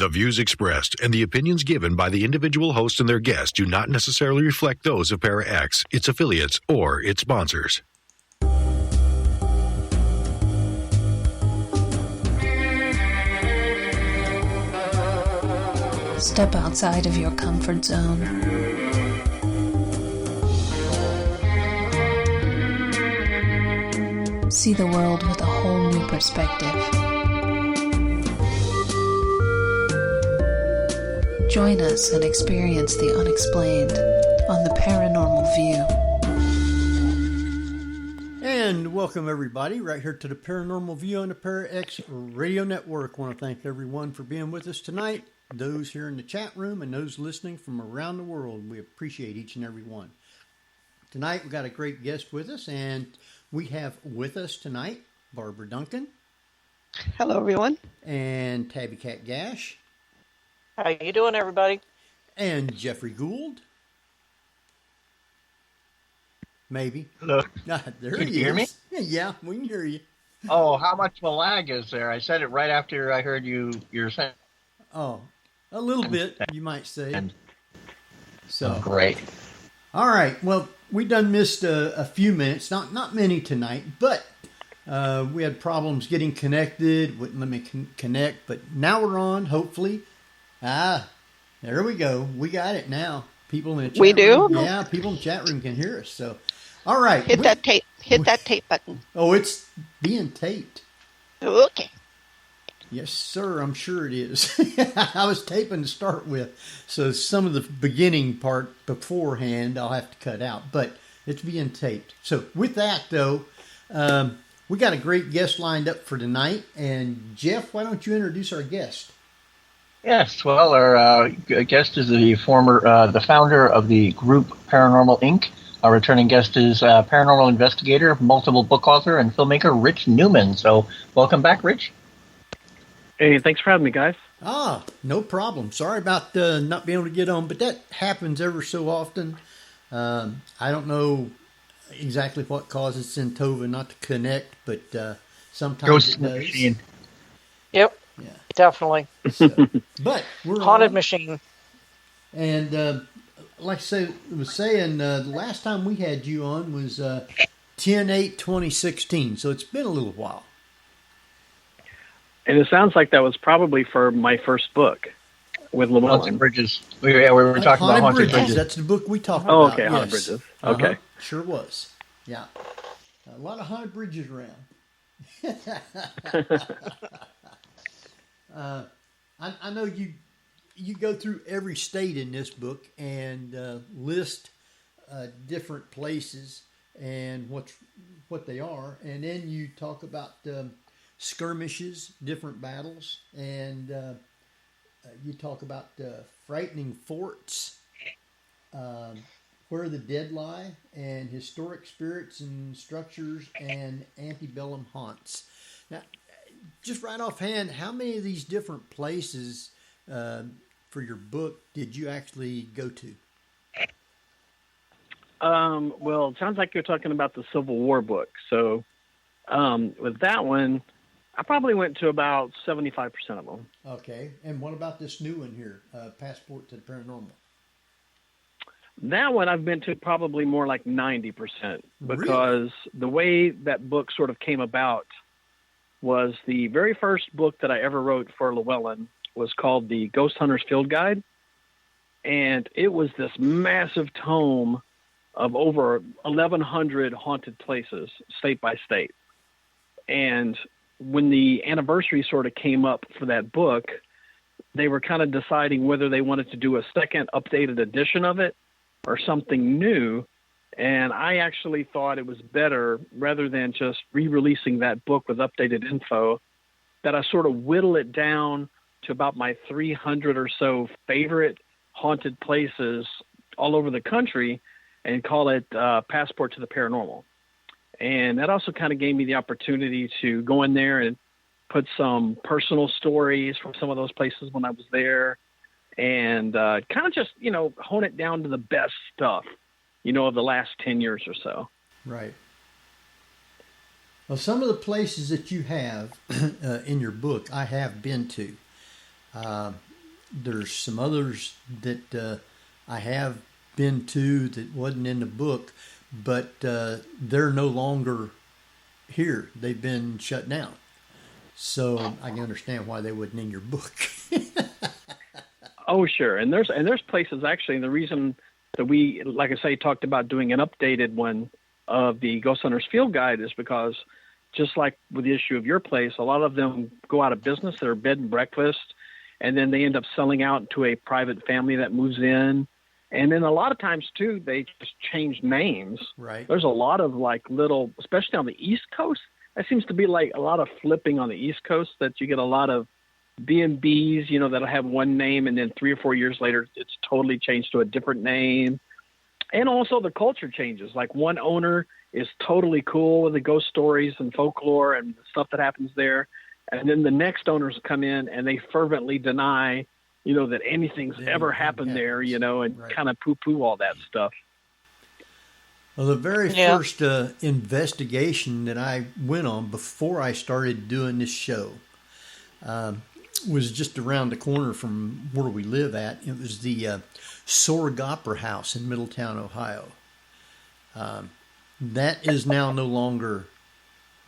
The views expressed and the opinions given by the individual host and their guests do not necessarily reflect those of Para X, its affiliates, or its sponsors. Step outside of your comfort zone. See the world with a whole new perspective. Join us and experience the unexplained on the Paranormal View. And welcome everybody right here to the Paranormal View on the Para X Radio Network. I want to thank everyone for being with us tonight. Those here in the chat room and those listening from around the world. We appreciate each and every one. Tonight we've got a great guest with us, and we have with us tonight Barbara Duncan. Hello everyone. And Tabby Cat Gash. How you doing, everybody? And Jeffrey Gould. Maybe. Hello. There Can he you hear me? Yeah, we can hear you. Oh, how much of a lag is there? I said it right after I heard you're saying. Oh, a little bit, you might say. So great. All right. Well, we done missed a few minutes, not many tonight, but we had problems getting connected. Wouldn't let me connect, but now we're on. Hopefully, there we go. We got it now. People in the chat room, yeah, people in the chat room can hear us. So, all right, hit that tape button. Oh, it's being taped. Okay. Yes, sir. I'm sure it is. I was taping to start with, so some of the beginning part beforehand I'll have to cut out, but it's being taped. So with that, though, we got a great guest lined up for tonight. And Jeff, why don't you introduce our guest? Yes. Well, our guest is the founder of the group Paranormal Inc. Our returning guest is paranormal investigator, multiple book author, and filmmaker Rich Newman. So welcome back, Rich. Hey, thanks for having me, guys. No problem. Sorry about not being able to get on, but that happens ever so often. I don't know exactly what causes Centova not to connect, but sometimes it does. Machine. Yep. Yeah. Definitely. So, but we're haunted on. machine. And like I was saying, the last time we had you on was 10/8/2016, so it's been a little while. And it sounds like that was probably for my first book with Llewellyn. Haunted Bridges. We were talking about Haunted Bridges. That's the book we talked about. Oh, okay, yes. Haunted Bridges. Okay. Sure was. Yeah. A lot of haunted bridges around. I know you go through every state in this book and list different places and what they are, and then you talk about skirmishes, different battles, and you talk about frightening forts, where the dead lie, and historic spirits and structures, and antebellum haunts. Now, just right offhand, how many of these different places for your book did you actually go to? Well, it sounds like you're talking about the Civil War book. So with that one, I probably went to about 75% of them. Okay. And what about this new one here, Passport to the Paranormal? That one I've been to probably more like 90%, because Really? The way that book sort of came about was the very first book that I ever wrote for Llewellyn was called the Ghost Hunter's Field Guide. And it was this massive tome of over 1,100 haunted places, state by state. And when the anniversary sort of came up for that book, they were kind of deciding whether they wanted to do a second updated edition of it or something new. And I actually thought it was better, rather than just re-releasing that book with updated info, that I sort of whittle it down to about my 300 or so favorite haunted places all over the country and call it Passport to the Paranormal. And that also kind of gave me the opportunity to go in there and put some personal stories from some of those places when I was there, and kind of just, hone it down to the best stuff, of the last 10 years or so. Right. Well, some of the places that you have in your book, I have been to. There's some others that I have been to that wasn't in the book, but they're no longer here. They've been shut down. So I can understand why they wouldn't in your book. Oh, sure. And there's places actually, and the reason that we, like I say, talked about doing an updated one of the Ghost Hunters Field Guide is because just like with the issue of your place, a lot of them go out of business. They're bed and breakfast, and then they end up selling out to a private family that moves in. And then a lot of times, too, they just change names. Right. There's a lot of like little, especially on the East Coast, that seems to be like a lot of flipping on the East Coast, that you get a lot of B&Bs, that'll have one name, and then 3 or 4 years later, it's totally changed to a different name. And also the culture changes. Like one owner is totally cool with the ghost stories and folklore and stuff that happens there. And then the next owners come in and they fervently deny, that anything's ever happened there, and right. kind of poo-poo all that stuff. Well, the very first investigation that I went on before I started doing this show was just around the corner from where we live at. It was the Sorg Opera House in Middletown, Ohio. That is now no longer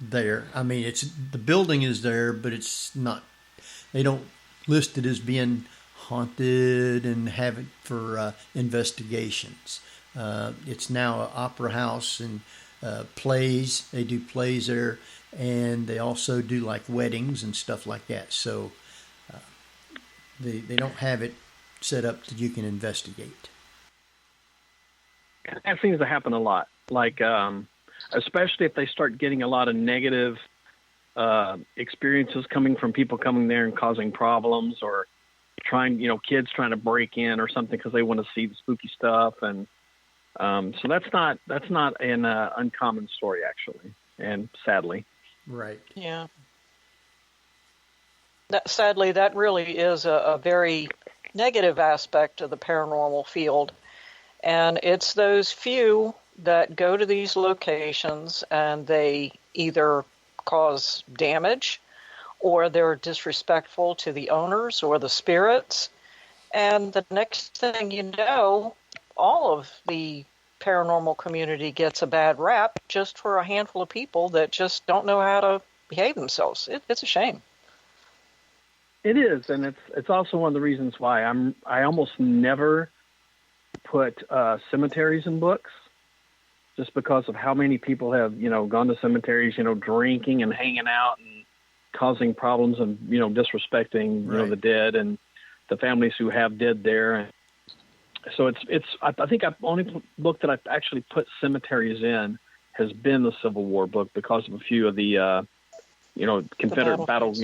there. I mean, the building is there, but it's not. They don't list it as being haunted and have it for investigations. It's now an opera house and plays. They do plays there, and they also do like weddings and stuff like that. So they don't have it set up that you can investigate. That seems to happen a lot. Like, especially if they start getting a lot of negative experiences coming from people coming there and causing problems, or kids trying to break in or something because they want to see the spooky stuff. And so that's not an uncommon story, actually, and sadly. Right. Yeah. Sadly, that really is a very negative aspect of the paranormal field. And it's those few that go to these locations and they either cause damage or they're disrespectful to the owners or the spirits. And the next thing you know, all of the paranormal community gets a bad rap just for a handful of people that just don't know how to behave themselves. It's a shame. It is, and it's also one of the reasons why I almost never put cemeteries in books, just because of how many people have gone to cemeteries, drinking and hanging out and causing problems and disrespecting the dead and the families who have dead there. And so I think the only book that I've actually put cemeteries in has been the Civil War book, because of a few of the Confederate battle,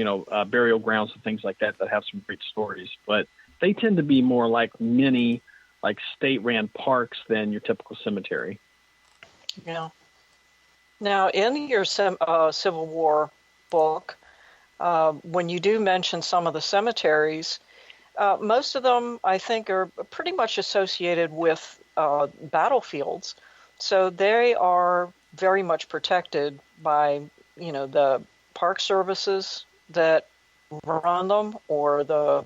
burial grounds and things like that have some great stories. But they tend to be more like mini, like state-ran parks than your typical cemetery. Yeah. Now, in your Civil War book, when you do mention some of the cemeteries, most of them, I think, are pretty much associated with battlefields. So they are very much protected by, the park services that run them, or the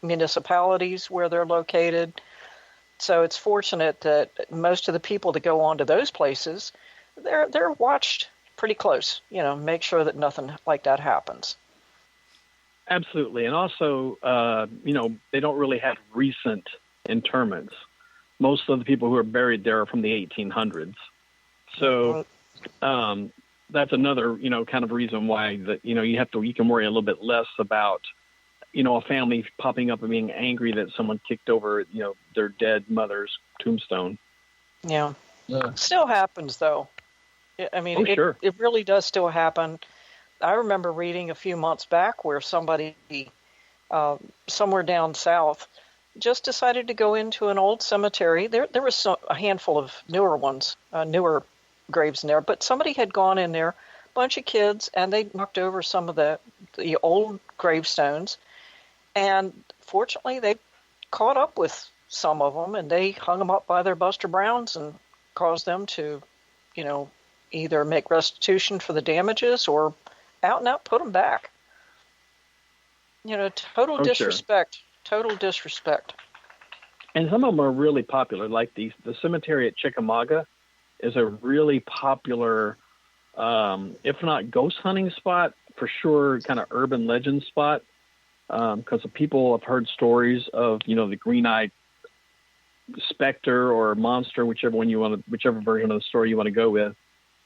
municipalities where they're located. So it's fortunate that most of the people that go on to those places, they're watched pretty close, make sure that nothing like that happens. Absolutely. And also, they don't really have recent interments. Most of the people who are buried there are from the 1800s. So that's another, kind of reason why that, you can worry a little bit less about, a family popping up and being angry that someone kicked over, their dead mother's tombstone. Yeah. Still happens, though. I mean, sure. It really does still happen. I remember reading a few months back where somebody somewhere down south just decided to go into an old cemetery. There was a handful of newer ones, newer graves in there, but somebody had gone in there, a bunch of kids, and they knocked over some of the old gravestones. And fortunately, they caught up with some of them, and they hung them up by their Buster Browns and caused them to, either make restitution for the damages or out and out put them back. Total Oh, sure. disrespect. Total disrespect. And some of them are really popular. Like the cemetery at Chickamauga is a really popular, if not ghost hunting spot, for sure kind of urban legend spot. Because people have heard stories of, the green-eyed specter or monster, whichever version of the story you want to go with,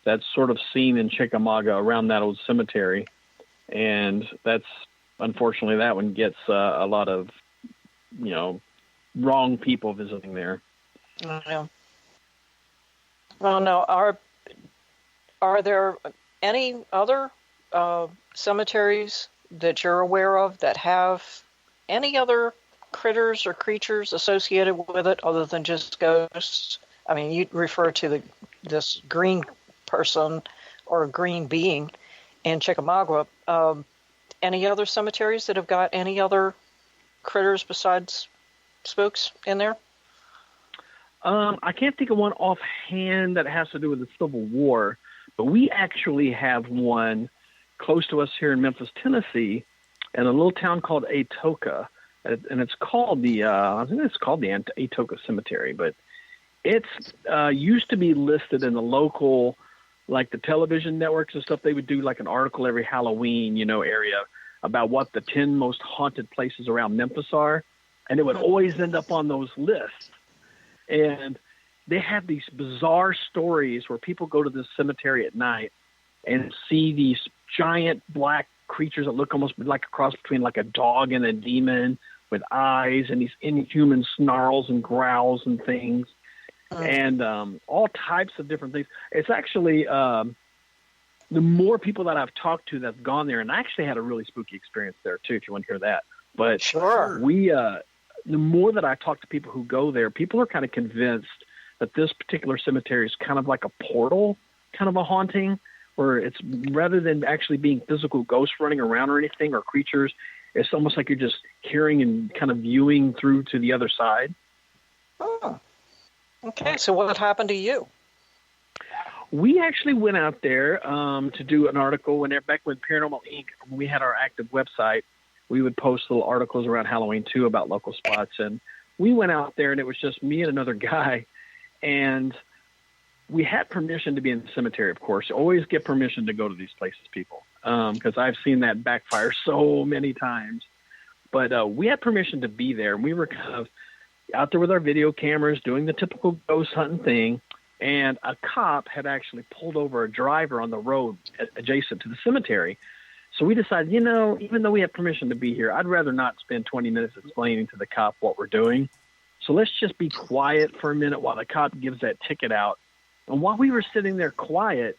that's sort of seen in Chickamauga around that old cemetery. And that's, unfortunately, that one gets a lot of, wrong people visiting there. Yeah. Well, now, are there any other cemeteries that you're aware of that have any other critters or creatures associated with it other than just ghosts? I mean, you refer to this green person or green being in Chickamauga. Any other cemeteries that have got any other critters besides spooks in there? I can't think of one offhand that has to do with the Civil War, but we actually have one close to us here in Memphis, Tennessee, in a little town called Atoka, and it's called the Atoka Cemetery, but it's used to be listed in the local, like the television networks and stuff. They would do like an article every Halloween, area about what the 10 most haunted places around Memphis are, and it would always end up on those lists. And they have these bizarre stories where people go to this cemetery at night and see these giant black creatures that look almost like a cross between like a dog and a demon with eyes and these inhuman snarls and growls and things, and all types of different things. It's actually the more people that I've talked to that've gone there, and I actually had a really spooky experience there too, if you want to hear that. But sure, the more that I talk to people who go there, people are kind of convinced that this particular cemetery is kind of like a portal, kind of a haunting, where it's rather than actually being physical ghosts running around or anything or creatures, it's almost like you're just hearing and kind of viewing through to the other side. Oh, okay. So what happened to you? We actually went out there to do an article back when Paranormal Inc., when we had our active website, we would post little articles around Halloween too about local spots. And we went out there and it was just me and another guy. And we had permission to be in the cemetery, of course. Always get permission to go to these places, people, because I've seen that backfire so many times. But we had permission to be there. And we were kind of out there with our video cameras doing the typical ghost hunting thing. And a cop had actually pulled over a driver on the road adjacent to the cemetery. So we decided, even though we have permission to be here, I'd rather not spend 20 minutes explaining to the cop what we're doing. So let's just be quiet for a minute while the cop gives that ticket out. And while we were sitting there quiet,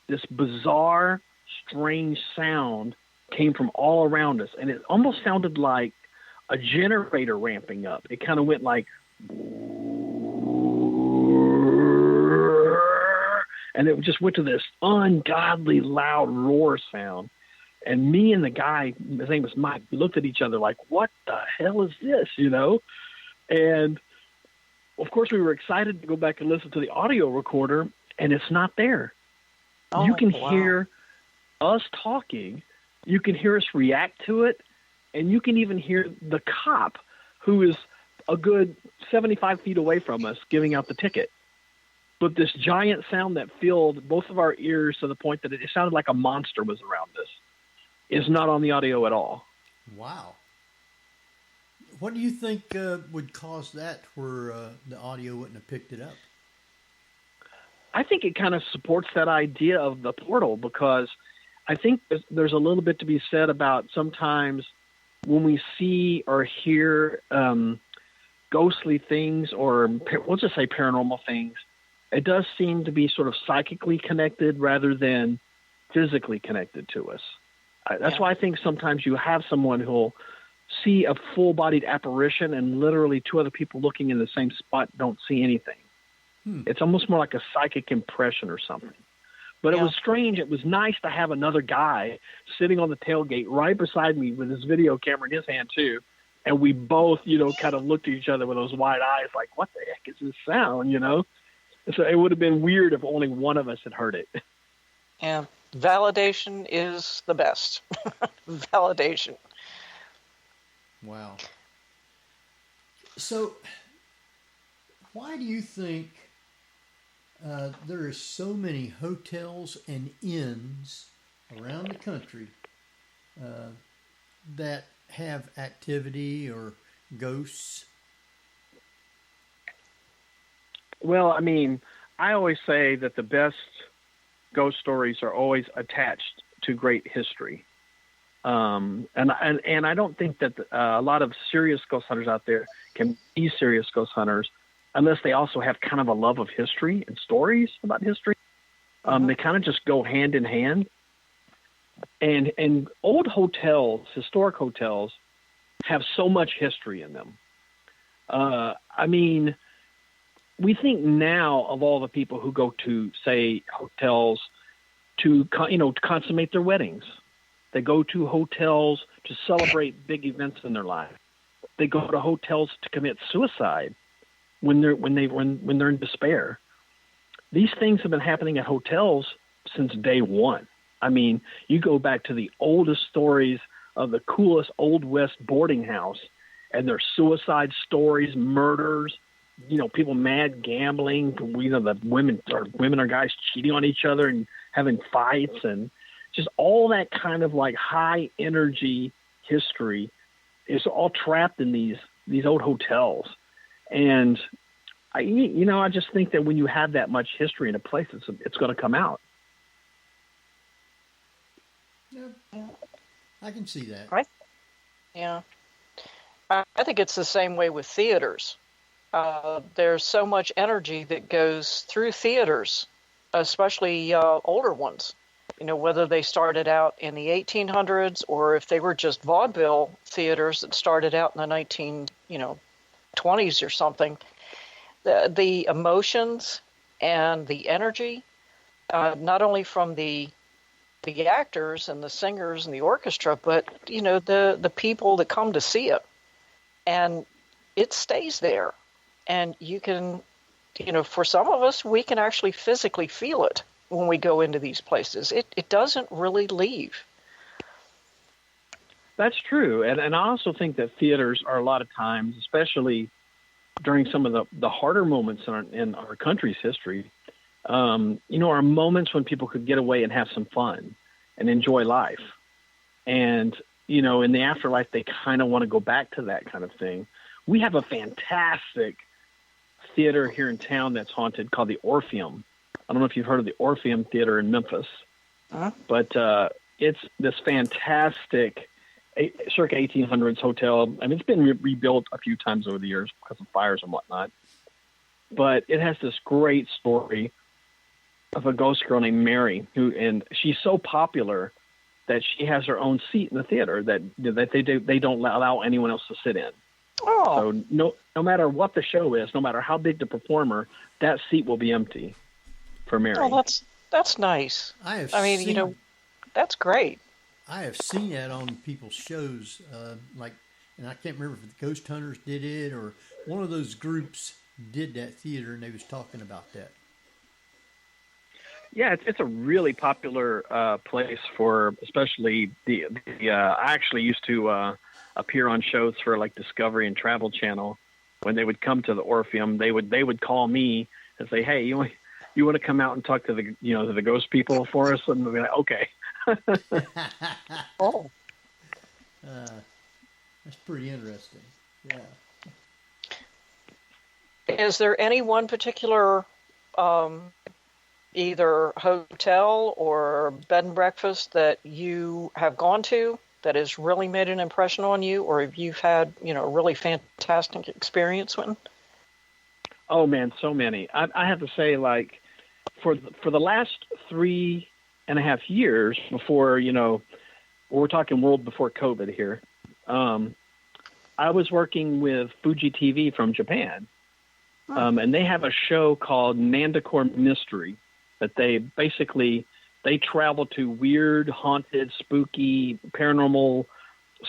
this bizarre, strange sound came from all around us. And it almost sounded like a generator ramping up. It kind of went like, and it just went to this ungodly loud roar sound. And me and the guy, his name was Mike, we looked at each other like, what the hell is this, And, of course, we were excited to go back and listen to the audio recorder, and it's not there. Oh, you can wow. hear us talking, you can hear us react to it, and you can even hear the cop, who is a good 75 feet away from us, giving out the ticket. But this giant sound that filled both of our ears to the point that it sounded like a monster was around us is not on the audio at all. Wow. What do you think would cause that where the audio wouldn't have picked it up? I think it kind of supports that idea of the portal, because I think there's a little bit to be said about sometimes when we see or hear ghostly things, or we'll just say paranormal things, it does seem to be sort of psychically connected rather than physically connected to us. That's why I think sometimes you have someone who'll see a full-bodied apparition and literally two other people looking in the same spot don't see anything. It's almost more like a psychic impression or something. But it was strange. It was nice to have another guy sitting on the tailgate right beside me with his video camera in his hand too. And we both, kind of looked at each other with those wide eyes like, what the heck is this sound, So it would have been weird if only one of us had heard it. Yeah. Validation is the best. Validation. Wow. So, why do you think there are so many hotels and inns around the country that have activity or ghosts? Well, I mean, I always say that the best ghost stories are always attached to great history. And I don't think that a lot of serious ghost hunters out there can be serious ghost hunters unless they also have kind of a love of history and stories about history. They kind of just go hand in hand. And old hotels, historic hotels, have so much history in them. I mean, we think now of all the people who go to, say, hotels to consummate their weddings. They go to hotels to celebrate big events in their life. They go to hotels to commit suicide when they're in despair. These things have been happening at hotels since day one. I mean, you go back to the oldest stories of the coolest Old West boarding house, and there's suicide stories, murders, people mad gambling, the women or guys cheating on each other and having fights, and just all that kind of like high energy history is all trapped in these old hotels. And I just think that when you have that much history in a place, it's going to come out. Yeah, I can see that. Right? Yeah. I think it's the same way with theaters. There's so much energy that goes through theaters, especially older ones. Whether they started out in the 1800s or if they were just vaudeville theaters that started out in the 1920s or something. The emotions and the energy, not only from the actors and the singers and the orchestra, but the people that come to see it, and it stays there. And you can, for some of us, we can actually physically feel it when we go into these places. It doesn't really leave. That's true. And I also think that theaters are a lot of times, especially during some of the harder moments in our country's history, are moments when people could get away and have some fun and enjoy life. And, in the afterlife, they kind of want to go back to that kind of thing. We have a fantastic theater here in town that's haunted called the Orpheum. I don't know if you've heard of the Orpheum Theater in Memphis, but it's this fantastic circa 1800s hotel. I mean, it's been rebuilt a few times over the years because of fires and whatnot. But it has this great story of a ghost girl named Mary, and she's so popular that she has her own seat in the theater that they don't allow anyone else to sit in. Oh. So no matter what the show is, no matter how big the performer, that seat will be empty for Mary. Oh, that's nice. That's great. I have seen that on people's shows, and I can't remember if the Ghost Hunters did it or one of those groups did that theater, and they was talking about that. Yeah, it's a really popular place for, especially the I actually used to appear on shows for like Discovery and Travel Channel. When they would come to the Orpheum, they would call me and say, "Hey, you want to come out and talk to the ghost people for us?" And we'd be like, "Okay." Oh, that's pretty interesting. Yeah. Is there any one particular either hotel or bed and breakfast that you have gone to that has really made an impression on you, or if you've had a really fantastic experience with? Oh man, so many. I have to say, like, for the last 3.5 years before, we're talking world before COVID here, I was working with Fuji TV from Japan, and they have a show called Nandakor Mystery that they travel to weird, haunted, spooky, paranormal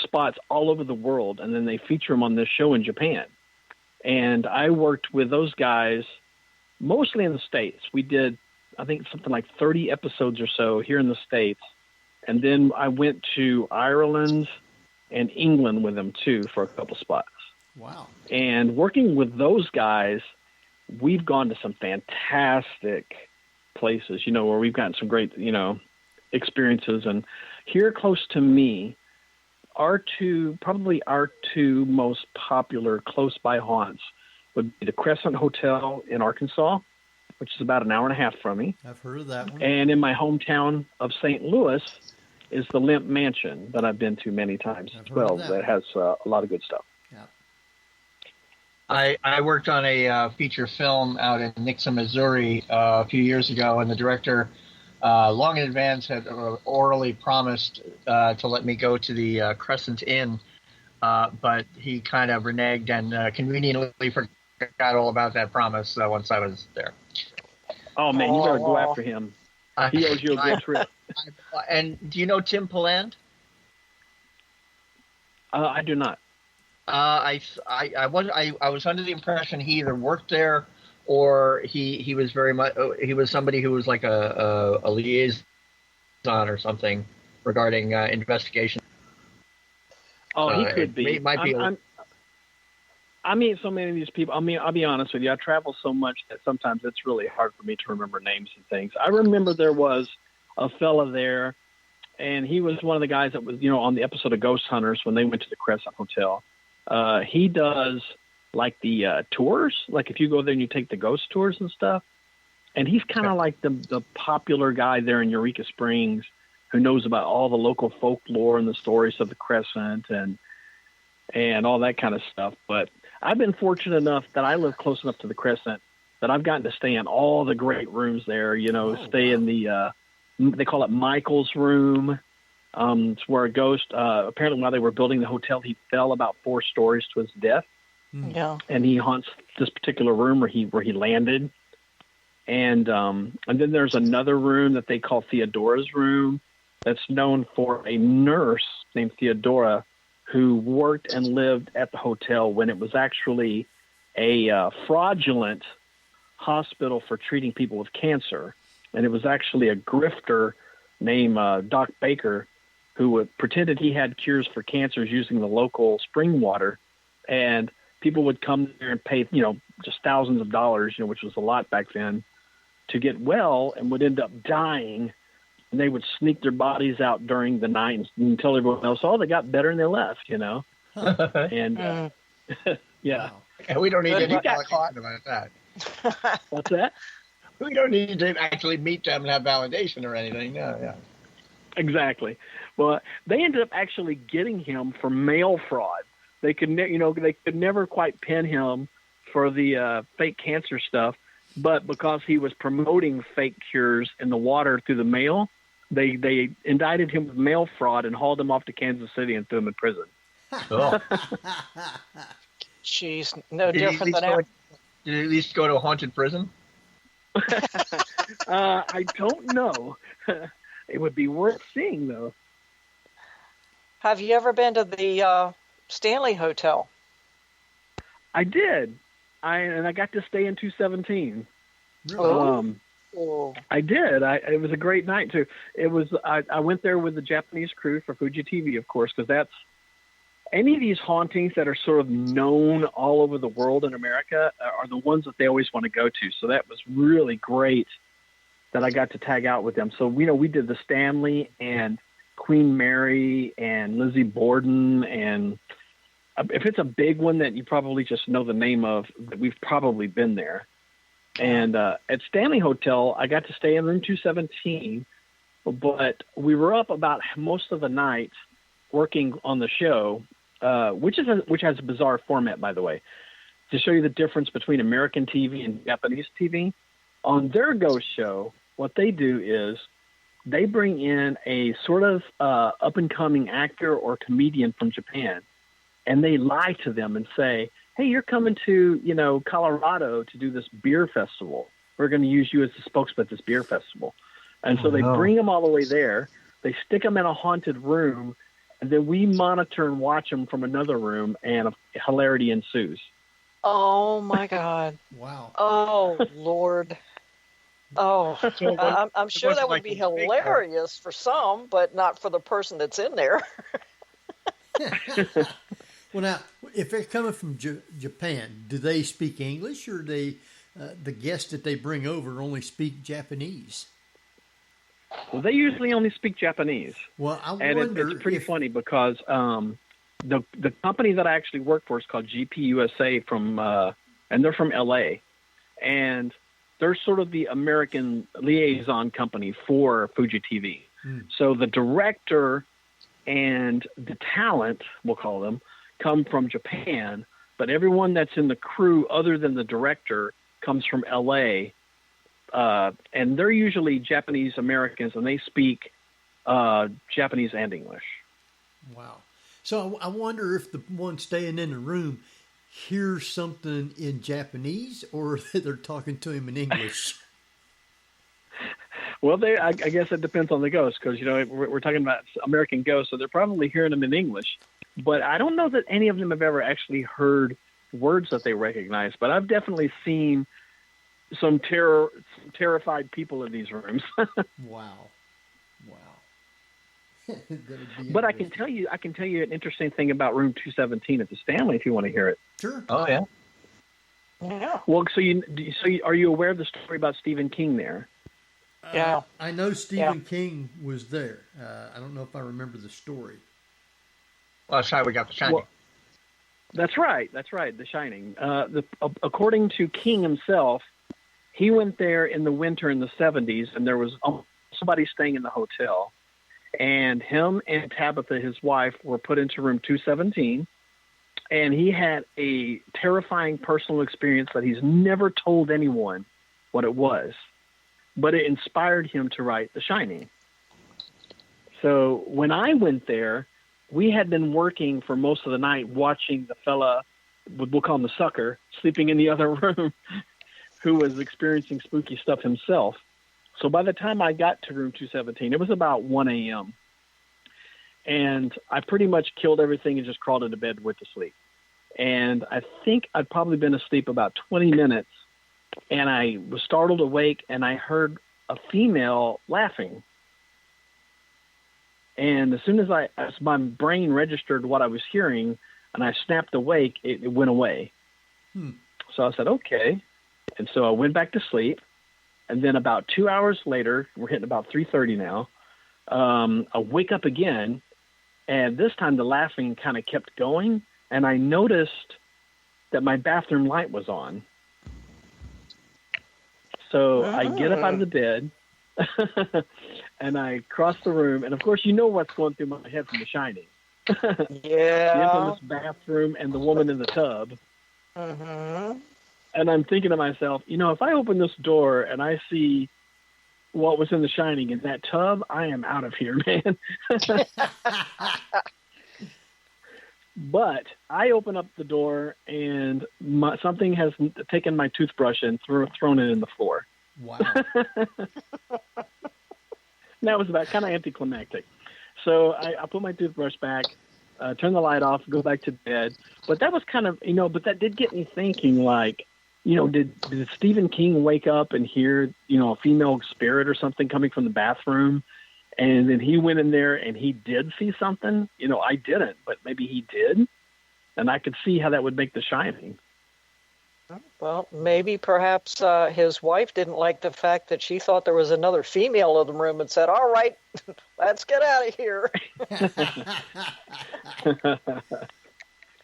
spots all over the world, and then they feature them on this show in Japan. And I worked with those guys mostly in the States. We did, I think, something like 30 episodes or so here in the States. And then I went to Ireland and England with them too for a couple spots. Wow. And working with those guys, we've gone to some fantastic places, where we've gotten some great, experiences. And here close to me, probably our two most popular close by haunts would be the Crescent Hotel in Arkansas, which is about an hour and a half from me. I've heard of that one. And in my hometown of St. Louis is the Limp Mansion that I've been to many times as well. That has a lot of good stuff. Yeah. I worked on a feature film out in Nixa, Missouri a few years ago, and the director, long in advance, had orally promised to let me go to the Crescent Inn, but he kind of reneged and conveniently forgot all about that promise once I was there. Oh, man, you better go after him. He owes you a good trip. And do you know Tim Pilland? I do not. I was under the impression he either worked there or he was very much he was somebody who was like a liaison or something regarding investigation. Oh, he could be. Might be. I meet so many of these people. I mean, I'll be honest with you. I travel so much that sometimes it's really hard for me to remember names and things. I remember there was a fella there, and he was one of the guys that was, on the episode of Ghost Hunters when they went to the Crescent Hotel. He does like the tours, like if you go there and you take the ghost tours and stuff. And he's kind of like the popular guy there in Eureka Springs who knows about all the local folklore and the stories of the Crescent and all that kind of stuff. But I've been fortunate enough that I live close enough to the Crescent that I've gotten to stay in all the great rooms there, stay in the, they call it Michael's room. It's where a ghost, apparently while they were building the hotel, he fell about 4 stories to his death. Yeah. And he haunts this particular room where he landed. And then there's another room that they call Theodora's room that's known for a nurse named Theodora who worked and lived at the hotel when it was actually a fraudulent hospital for treating people with cancer. And it was actually a grifter named Doc Baker who pretended he had cures for cancers using the local spring water. And people would come there and pay, just thousands of dollars, which was a lot back then, to get well and would end up dying. And they would sneak their bodies out during the night and tell everyone else, they got better and they left, And yeah. Wow. And we don't need any validation about that. What's that? We don't need to actually meet them and have validation or anything. No, yeah. Exactly. Well, they ended up actually getting him for mail fraud. They could, they could never quite pin him for the fake cancer stuff, but because he was promoting fake cures in the water through the mail, they indicted him with mail fraud and hauled him off to Kansas City and threw him in prison. Cool. Jeez, no different than that. Did he at least go to a haunted prison? I don't know. It would be worth seeing, though. Have you ever been to the Stanley Hotel? I did. I got to stay in 217. Really? I did. It was a great night too. It was. I went there with the Japanese crew for Fuji TV, of course, because that's any of these hauntings that are sort of known all over the world in America are the ones that they always want to go to. So that was really great that I got to tag out with them. So we did the Stanley and Queen Mary and Lizzie Borden, and if it's a big one that you probably just know the name of, we've probably been there. And at Stanley Hotel, I got to stay in room 217, but we were up about most of the night working on the show, which has a bizarre format, by the way, to show you the difference between American TV and Japanese TV. On their ghost show, what they do is they bring in a sort of up-and-coming actor or comedian from Japan, and they lie to them and say, hey, you're coming to, Colorado to do this beer festival. We're going to use you as the spokesman at this beer festival. And so they bring them all the way there. They stick them in a haunted room, and then we monitor and watch them from another room, and hilarity ensues. Oh, my God. Wow. Oh, Lord. Oh, I'm sure that would be hilarious for some, but not for the person that's in there. Well, now, if they're coming from Japan, do they speak English, or they the guests that they bring over only speak Japanese? Well, they usually only speak Japanese. Well, I and wonder it's pretty funny because the company that I actually work for is called GPUSA and they're from LA, and they're sort of the American liaison company for Fuji TV. So the director and the talent, we'll call them, come from Japan, but everyone that's in the crew other than the director comes from LA, and they're usually Japanese Americans, and they speak Japanese and English. Wow. So I wonder if the one staying in the room hears something in Japanese, or they're talking to him in English. Well, I guess it depends on the ghost, because we're talking about American ghosts, so they're probably hearing them in English. But I don't know that any of them have ever actually heard words that they recognize. But I've definitely seen some terrified people in these rooms. Wow. But I can tell you an interesting thing about room 217 at the Stanley, if you want to hear it. Sure. Oh yeah. Yeah. Well, are you aware of the story about Stephen King there? Yeah. I know Stephen King was there. I don't know if I remember the story. Well, that's right. We got The Shining. Well, that's right. The Shining. According to King himself, he went there in the winter in the 70s, and there was somebody staying in the hotel. And him and Tabitha, his wife, were put into room 217. And he had a terrifying personal experience that he's never told anyone what it was. But it inspired him to write The Shining. So when I went there, we had been working for most of the night watching the fella, we'll call him the sucker, sleeping in the other room, who was experiencing spooky stuff himself. So by the time I got to room 217, it was about 1 a.m. And I pretty much killed everything and just crawled into bed with to sleep. And I think I'd probably been asleep about 20 minutes, and I was startled awake, and I heard a female laughing. And as soon as my brain registered what I was hearing, and I snapped awake, it went away. So I said, okay. And so I went back to sleep. And then about 2 hours later, we're hitting about 3:30 now, I wake up again, and this time the laughing kind of kept going, and I noticed that my bathroom light was on. So I get up out of the bed, and I cross the room, and of course you know what's going through my head from The Shining. Yeah. The infamous bathroom and the woman in the tub. Mm-hmm. And I'm thinking to myself, if I open this door and I see what was in The Shining in that tub, I am out of here, man. But I open up the door, and something has taken my toothbrush and thrown it in the floor. Wow. That was about kind of anticlimactic. So I put my toothbrush back, turn the light off, go back to bed. But that was kind of, but that did get me thinking, like, did Stephen King wake up and hear, a female spirit or something coming from the bathroom? And then he went in there and he did see something. I didn't, but maybe he did. And I could see how that would make The Shining. Well, maybe perhaps his wife didn't like the fact that she thought there was another female in the room and said, all right, let's get out of here.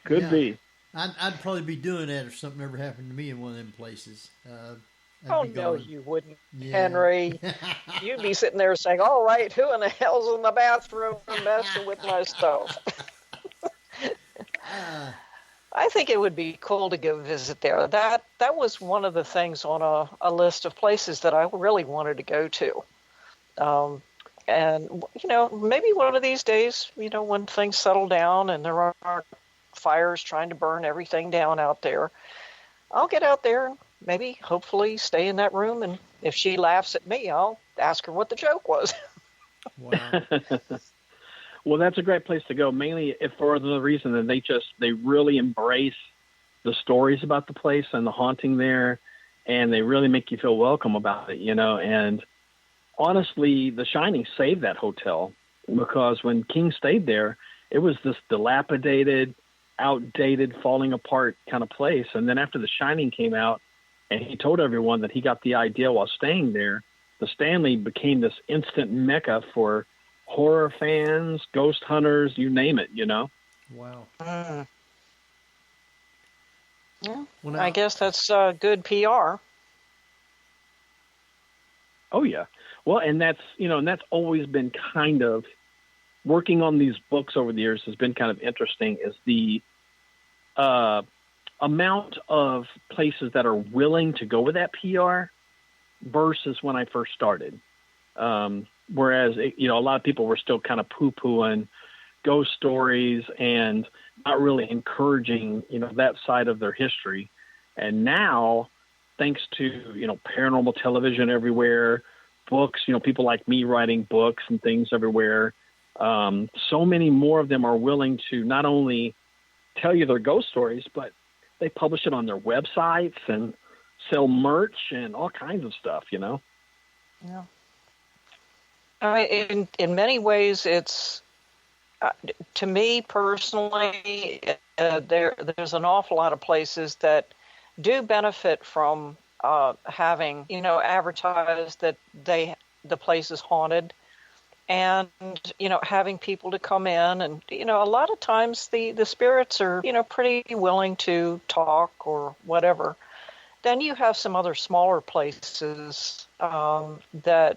Could be. I'd probably be doing that if something ever happened to me in one of them places. Oh, no, you wouldn't, Henry. You'd be sitting there saying, all right, who in the hell's in the bathroom messing with my stuff? I think it would be cool to go visit there. That was one of the things on a list of places that I really wanted to go to. And, maybe one of these days, when things settle down and there aren't fires trying to burn everything down out there, I'll get out there and maybe, hopefully, stay in that room. And if she laughs at me, I'll ask her what the joke was. Wow. Well, that's a great place to go, mainly if for the reason that they really embrace the stories about the place and the haunting there, and they really make you feel welcome about it, And honestly, The Shining saved that hotel, because when King stayed there, it was this dilapidated, outdated, falling apart kind of place. And then after The Shining came out, and he told everyone that he got the idea while staying there, the Stanley became this instant mecca for horror fans, ghost hunters, you name it, you know? Wow. Yeah, Well, now, I guess that's good PR. Oh yeah. Well, and that's always been kind of working on these books over the years has been kind of interesting, is the amount of places that are willing to go with that PR versus when I first started. Whereas, a lot of people were still kind of poo-pooing ghost stories and not really encouraging, that side of their history. And now, thanks to, paranormal television everywhere, books, people like me writing books and things everywhere, so many more of them are willing to not only tell you their ghost stories, but they publish it on their websites and sell merch and all kinds of stuff, Yeah. In many ways, it's to me personally, there's an awful lot of places that do benefit from having, advertised that the place is haunted, and having people to come in, and a lot of times the spirits are pretty willing to talk or whatever. Then you have some other smaller places that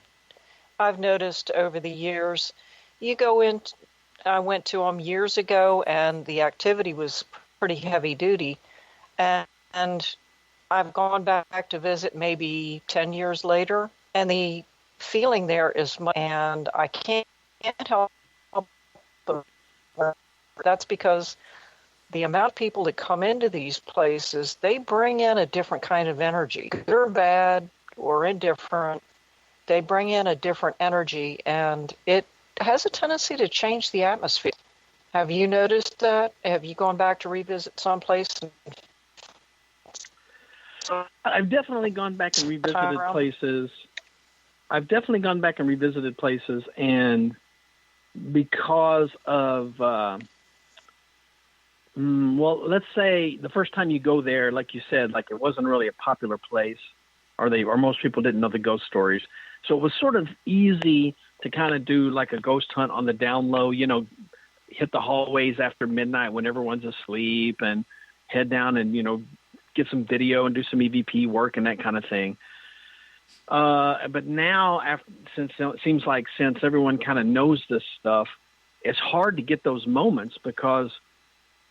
I've noticed over the years. You go in, I went to them years ago, and the activity was pretty heavy duty, and I've gone back to visit maybe 10 years later, and the feeling there is much, and I can't help but that's because the amount of people that come into these places, they bring in a different kind of energy, good or bad or indifferent. They bring in a different energy, and it has a tendency to change the atmosphere. Have you noticed that? Have you gone back to revisit someplace? I've definitely gone back and revisited places. And because of, let's say the first time you go there, like you said, like it wasn't really a popular place, or most people didn't know the ghost stories. So it was sort of easy to kind of do like a ghost hunt on the down low, hit the hallways after midnight when everyone's asleep, and head down and, get some video and do some EVP work and that kind of thing. But now, since everyone kind of knows this stuff, it's hard to get those moments because,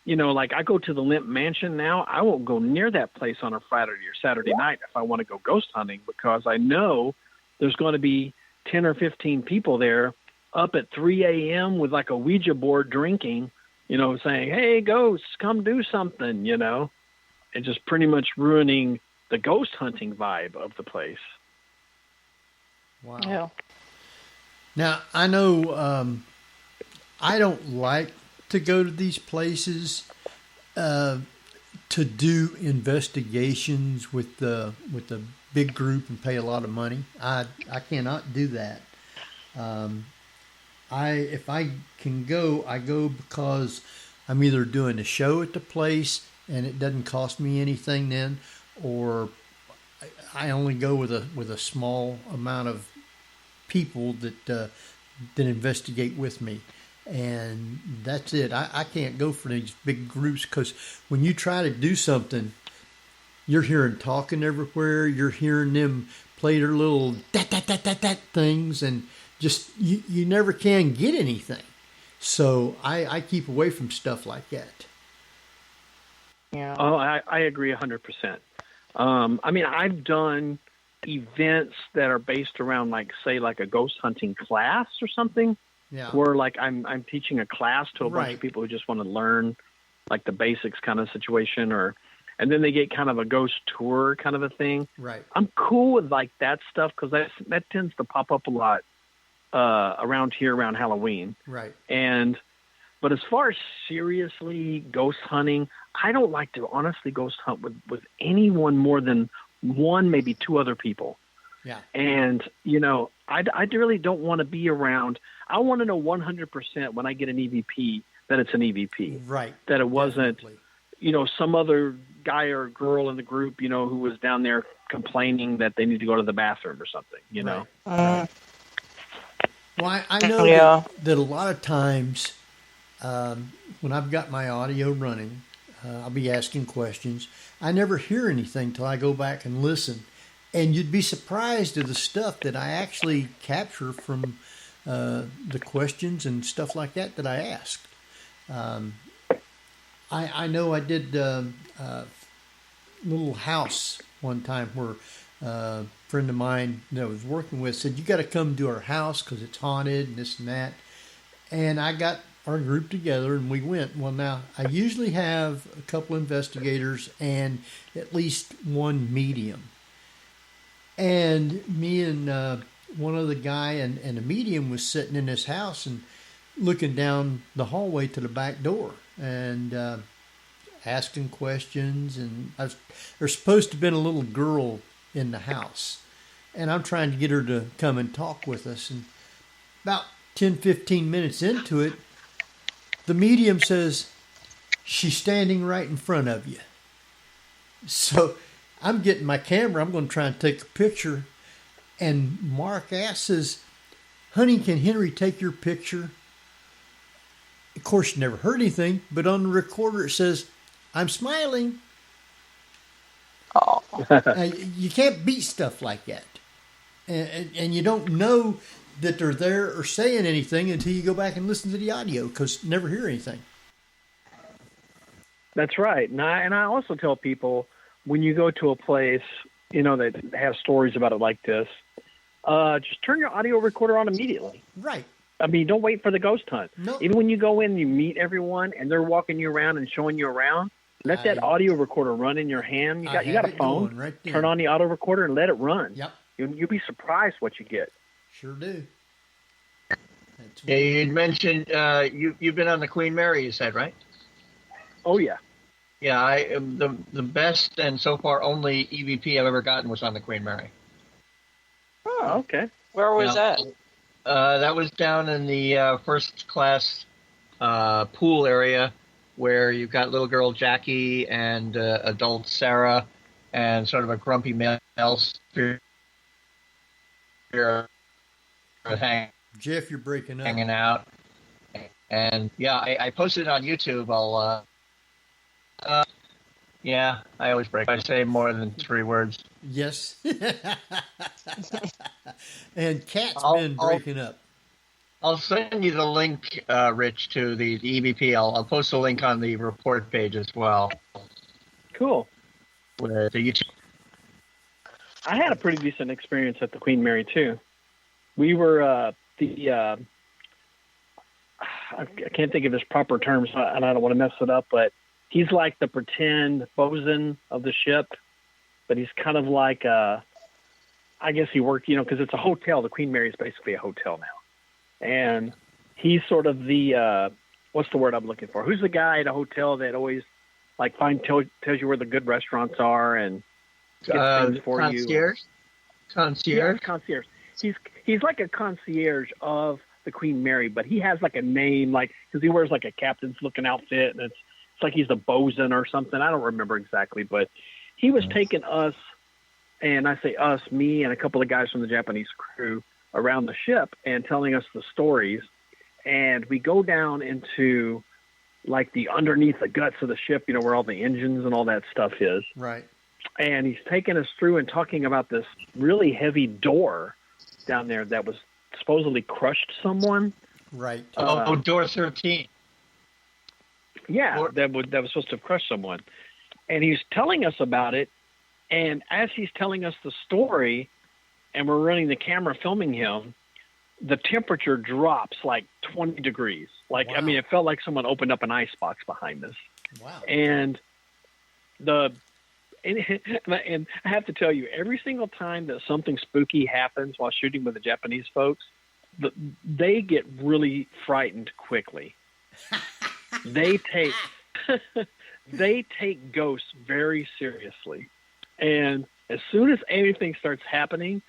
like I go to the Limp Mansion now, I won't go near that place on a Friday or Saturday night if I want to go ghost hunting, because I know there's going to be 10 or 15 people there up at 3 a.m. with like a Ouija board drinking, saying, "Hey, ghosts, come do something," and just pretty much ruining the ghost hunting vibe of the place. Wow. Yeah. Now, I know I don't like to go to these places to do investigations with the big group and pay a lot of money. I cannot do that. If I can go, I go because I'm either doing a show at the place and it doesn't cost me anything then, or I only go with a small amount of people that investigate with me, and that's it. I can't go for these big groups because when you try to do something, you're hearing talking everywhere. You're hearing them play their little that things, and just you never can get anything. So I keep away from stuff like that. Yeah. Oh, I agree 100%. I've done events that are based around like a ghost hunting class or something. Yeah. Where like I'm teaching a class to a bunch of people who just want to learn like the basics kind of situation, and then they get kind of a ghost tour kind of a thing. Right. I'm cool with like that stuff because that tends to pop up a lot around here around Halloween. Right. But as far as seriously ghost hunting, I don't like to honestly ghost hunt with anyone more than one, maybe two other people. Yeah. And, I really don't want to be around. I want to know 100% when I get an EVP that it's an EVP. Right. That it wasn't, Definitely. some other guy or girl in the group, who was down there complaining that they need to go to the bathroom or something, Right. Right. Well, I know that a lot of times when I've got my audio running, I'll be asking questions. I never hear anything till I go back and listen. And you'd be surprised at the stuff that I actually capture from the questions and stuff like that I asked. I know I did a little house one time where a friend of mine that I was working with said, you got to come to our house because it's haunted and this and that. And I got our group together and we went. Well, now I usually have a couple investigators and at least one medium. And me and one other guy and a medium was sitting in this house and looking down the hallway to the back door and asking questions. And there's supposed to have been a little girl in the house. And I'm trying to get her to come and talk with us. And about 10, 15 minutes into it, the medium says, she's standing right in front of you. So I'm getting my camera. I'm going to try and take a picture. And Mark asks, honey, can Henry take your picture? Of course, you never heard anything, but on the recorder it says, I'm smiling. Oh. You can't beat stuff like that. And you don't know that they're there or saying anything until you go back and listen to the audio because you never hear anything. That's right. And I also tell people, when you go to a place, that have stories about it like this, just turn your audio recorder on immediately. Right. I mean, don't wait for the ghost hunt. Nope. Even when you go in, you meet everyone, and they're walking you around and showing you around. Let that audio recorder run in your hand. You got a phone. Right there. Turn on the audio recorder and let it run. Yep. You'll be surprised what you get. Sure do. Yeah, you'd mentioned you've been on the Queen Mary, you said, right? Oh yeah. Yeah, the best and so far only EVP I've ever gotten was on the Queen Mary. Oh, okay. Where was that? That was down in the first class pool area where you've got little girl Jackie and adult Sarah and sort of a grumpy male spirit Jeff, you're breaking up. hanging out. And yeah, I posted it on YouTube. Yeah, I always break. I say more than 3 words. Yes. And Kat's been breaking up. I'll send you the link, Rich, to the EVP. I'll post a link on the report page as well. Cool. With the YouTube. I had a pretty decent experience at the Queen Mary too. We were I can't think of his proper terms, and I don't want to mess it up, but he's like the pretend bosun of the ship, but he's kind of like I guess he worked, because it's a hotel. The Queen Mary is basically a hotel now, and he's sort of the what's the word I'm looking for? Who's the guy at a hotel that always tells you where the good restaurants are and gets things for concierge? you? Concierge. Yeah, concierge. He's like a concierge of the Queen Mary, but he has like a name, because he wears like a captain's looking outfit, and it's like he's the bosun or something. I don't remember exactly, but he was taking us, and I say us, me and a couple of guys from the Japanese crew around the ship and telling us the stories. And we go down into like the underneath the guts of the ship, where all the engines and all that stuff is. Right. And he's taking us through and talking about this really heavy door down there that was supposedly crushed someone. Right. Door 13. Yeah, that was supposed to have crushed someone. And he's telling us about it, and as he's telling us the story, and we're running the camera filming him, the temperature drops like 20 degrees. Wow. I mean, it felt like someone opened up an icebox behind us. Wow. And and I have to tell you, every single time that something spooky happens while shooting with the Japanese folks, they get really frightened quickly. They take ghosts very seriously. And as soon as anything starts happening,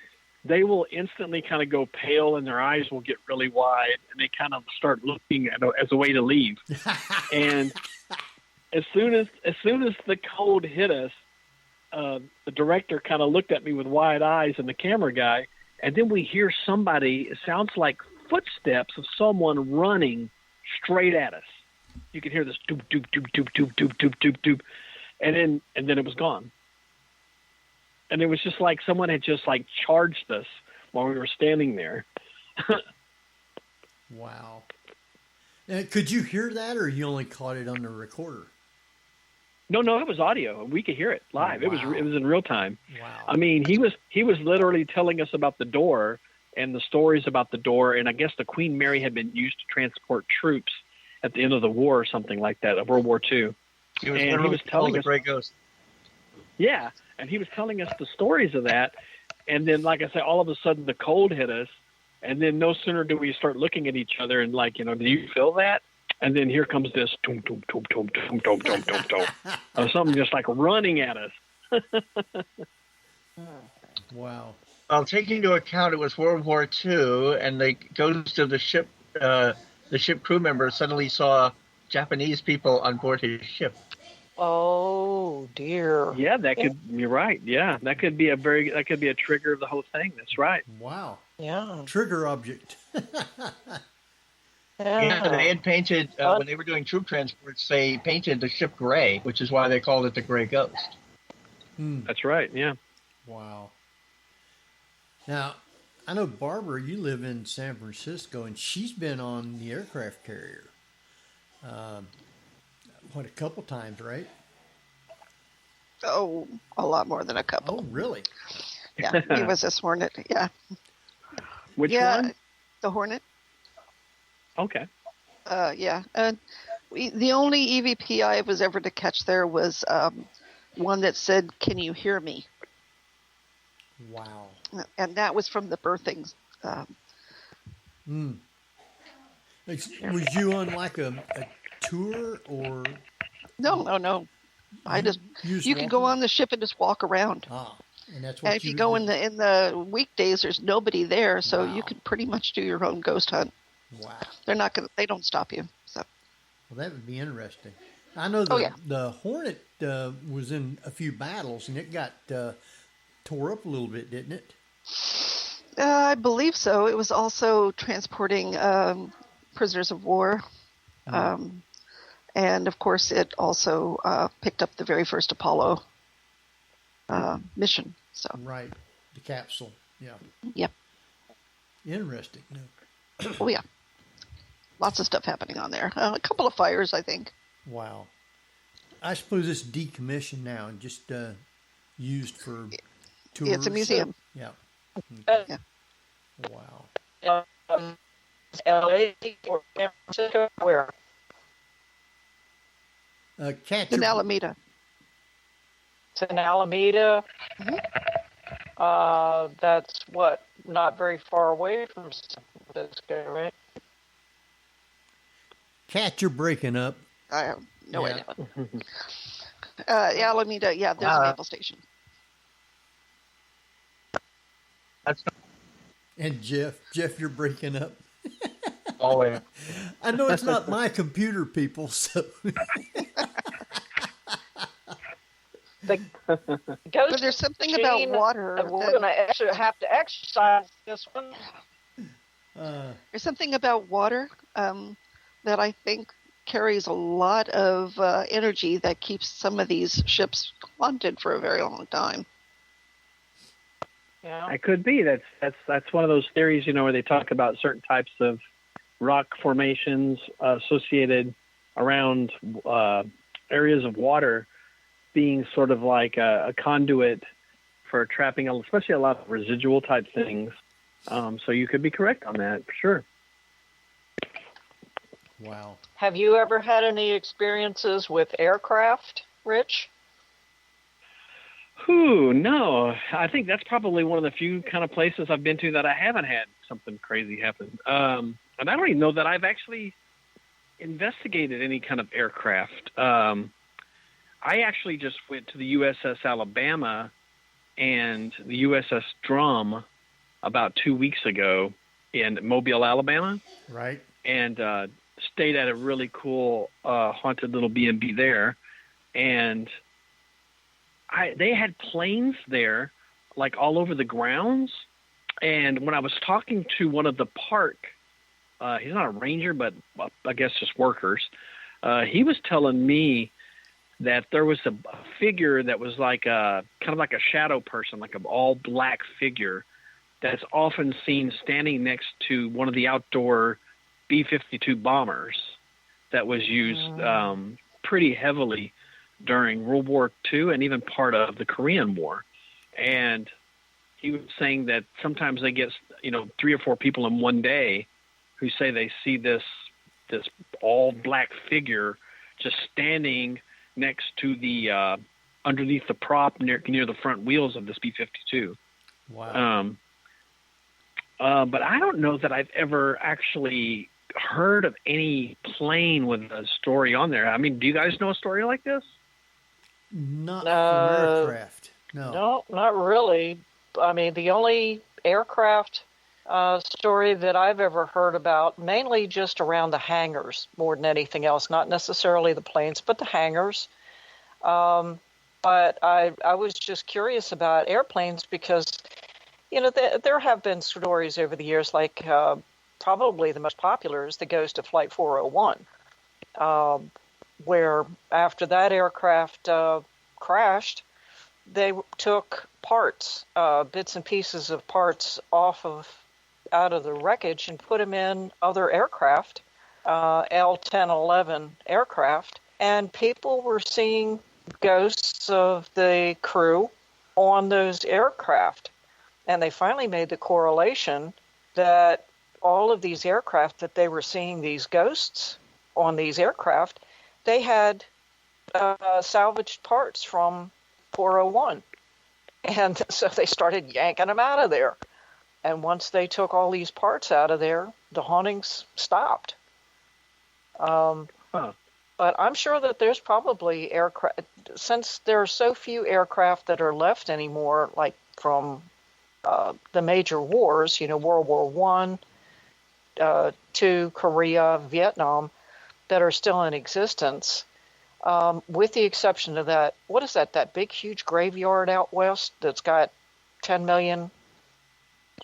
they will instantly kind of go pale and their eyes will get really wide, and they kind of start looking as a way to leave. And as soon as the code hit us, the director kind of looked at me with wide eyes, and the camera guy, and then we hear somebody. It sounds like footsteps of someone running straight at us. You can hear this doop doop doop doop doop doop doop doop doop, and then it was gone. And it was just like someone had just like charged us while we were standing there. Wow. Now, could you hear that, or you only caught it on the recorder? No, it was audio. We could hear it live. Wow. It was in real time. Wow. I mean, he was literally telling us about the door and the stories about the door. And I guess the Queen Mary had been used to transport troops at the end of the war or something like that, of World War II. He was telling us the Grey Ghost. Yeah, and he was telling us the stories of that. And then, like I said, all of a sudden the cold hit us. And then no sooner do we start looking at each other and like, do you feel that? And then here comes this toom, toom, toom, toom, toom, toom, toom, toom, toom. Something just like running at us. Wow. Well, taking into account it was World War II, and the ghost of the ship crew member suddenly saw Japanese people on board his ship. Oh dear. Yeah, you're right. Yeah, that could be a trigger of the whole thing. That's right. Wow. Yeah. Trigger object. Yeah, they had painted, when they were doing troop transports, they painted the ship gray, which is why they called it the Grey Ghost. That's right, yeah. Wow. Now, I know, Barbara, you live in San Francisco, and she's been on the aircraft carrier. A couple times, right? Oh, a lot more than a couple. Oh, really? Yeah, he was this Hornet. Yeah. Which one? The Hornet. Okay. Yeah. The only EVP I was ever to catch there was one that said, "Can you hear me?" Wow. And that was from the birthings. Was you on like a tour or? No. I just you can go on the ship and just walk around. And that's what. And if you go in the weekdays, there's nobody there, so you can pretty much do your own ghost hunt. Wow. They don't stop you. So. Well, that would be interesting. I know the Hornet was in a few battles, and it got tore up a little bit, didn't it? I believe so. It was also transporting prisoners of war. And, of course, it also picked up the very first Apollo mission. So. Right. The capsule. Yeah. Yep. Interesting. Oh, yeah. Lots of stuff happening on there. A couple of fires, I think. Wow. I suppose it's decommissioned now and just used for tours. It's a museum. Yeah. Okay. Yeah. Wow. LA or San Francisco? Where? In Alameda. It's in Alameda. Mm-hmm. That's not very far away from San Francisco, right? Cat, you're breaking up. I have no idea. Alameda, there's a naval station. And Jeff, you're breaking up. Always. I know it's not my computer, people, so. But there's something about water. We're going to actually have to exercise this one. There's something about water that I think carries a lot of energy that keeps some of these ships haunted for a very long time. Yeah. It could be. That's one of those theories, where they talk about certain types of rock formations associated around areas of water being sort of like a conduit for trapping, especially a lot of residual type things. So you could be correct on that, for sure. Wow. Have you ever had any experiences with aircraft, Rich? No. I think that's probably one of the few kind of places I've been to that I haven't had something crazy happen. And I don't even know that I've actually investigated any kind of aircraft. I actually just went to the USS Alabama and the USS Drum about 2 weeks ago in Mobile, Alabama. Right. And stayed at a really cool haunted little B&B there. And they had planes there, like all over the grounds. And when I was talking to one of the park, he's not a ranger, but I guess just workers, he was telling me that there was a figure that was like kind of like a shadow person, like an all black figure that's often seen standing next to one of the outdoor B-52 bombers that was used pretty heavily during World War II and even part of the Korean War. And he was saying that sometimes they get, 3 or 4 people in one day who say they see this all black figure just standing next to the underneath the prop near the front wheels of this B-52. Wow. But I don't know that I've ever actually heard of any plane with a story on there. I mean, do you guys know a story like this? Not from aircraft. No, not really. I mean, the only aircraft story that I've ever heard about, mainly just around the hangars more than anything else, not necessarily the planes, but the hangars. But I was just curious about airplanes because, there have been stories over the years, like probably the most popular is the ghost of Flight 401, where after that aircraft crashed, they took parts, bits and pieces of parts out of the wreckage and put them in other aircraft, L-1011 aircraft, and people were seeing ghosts of the crew on those aircraft. And they finally made the correlation that all of these aircraft that they were seeing these ghosts on these aircraft, they had salvaged parts from 401. And so they started yanking them out of there. And once they took all these parts out of there, the hauntings stopped. But I'm sure that there's probably aircraft, since there are so few aircraft that are left anymore, like from the major wars, World War I, II, Korea, Vietnam, that are still in existence, with the exception of that, what is that big, huge graveyard out west that's got 10 million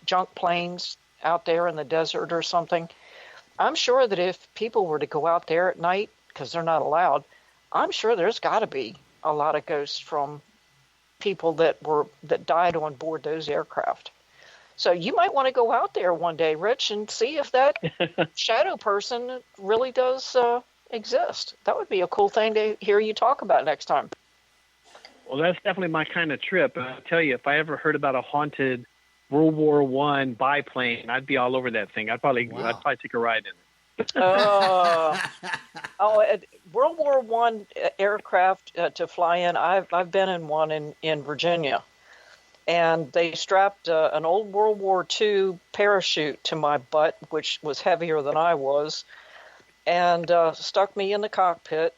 junk planes out there in the desert or something? I'm sure that if people were to go out there at night, because they're not allowed, I'm sure there's got to be a lot of ghosts from people that died on board those aircraft. So you might want to go out there one day, Rich, and see if that shadow person really does exist. That would be a cool thing to hear you talk about next time. Well, that's definitely my kind of trip. And I'll tell you, if I ever heard about a haunted World War I biplane, I'd be all over that thing. I'd probably take a ride in it. World War I aircraft to fly in. I've been in one in Virginia, and they strapped an old World War II parachute to my butt, which was heavier than I was, and stuck me in the cockpit.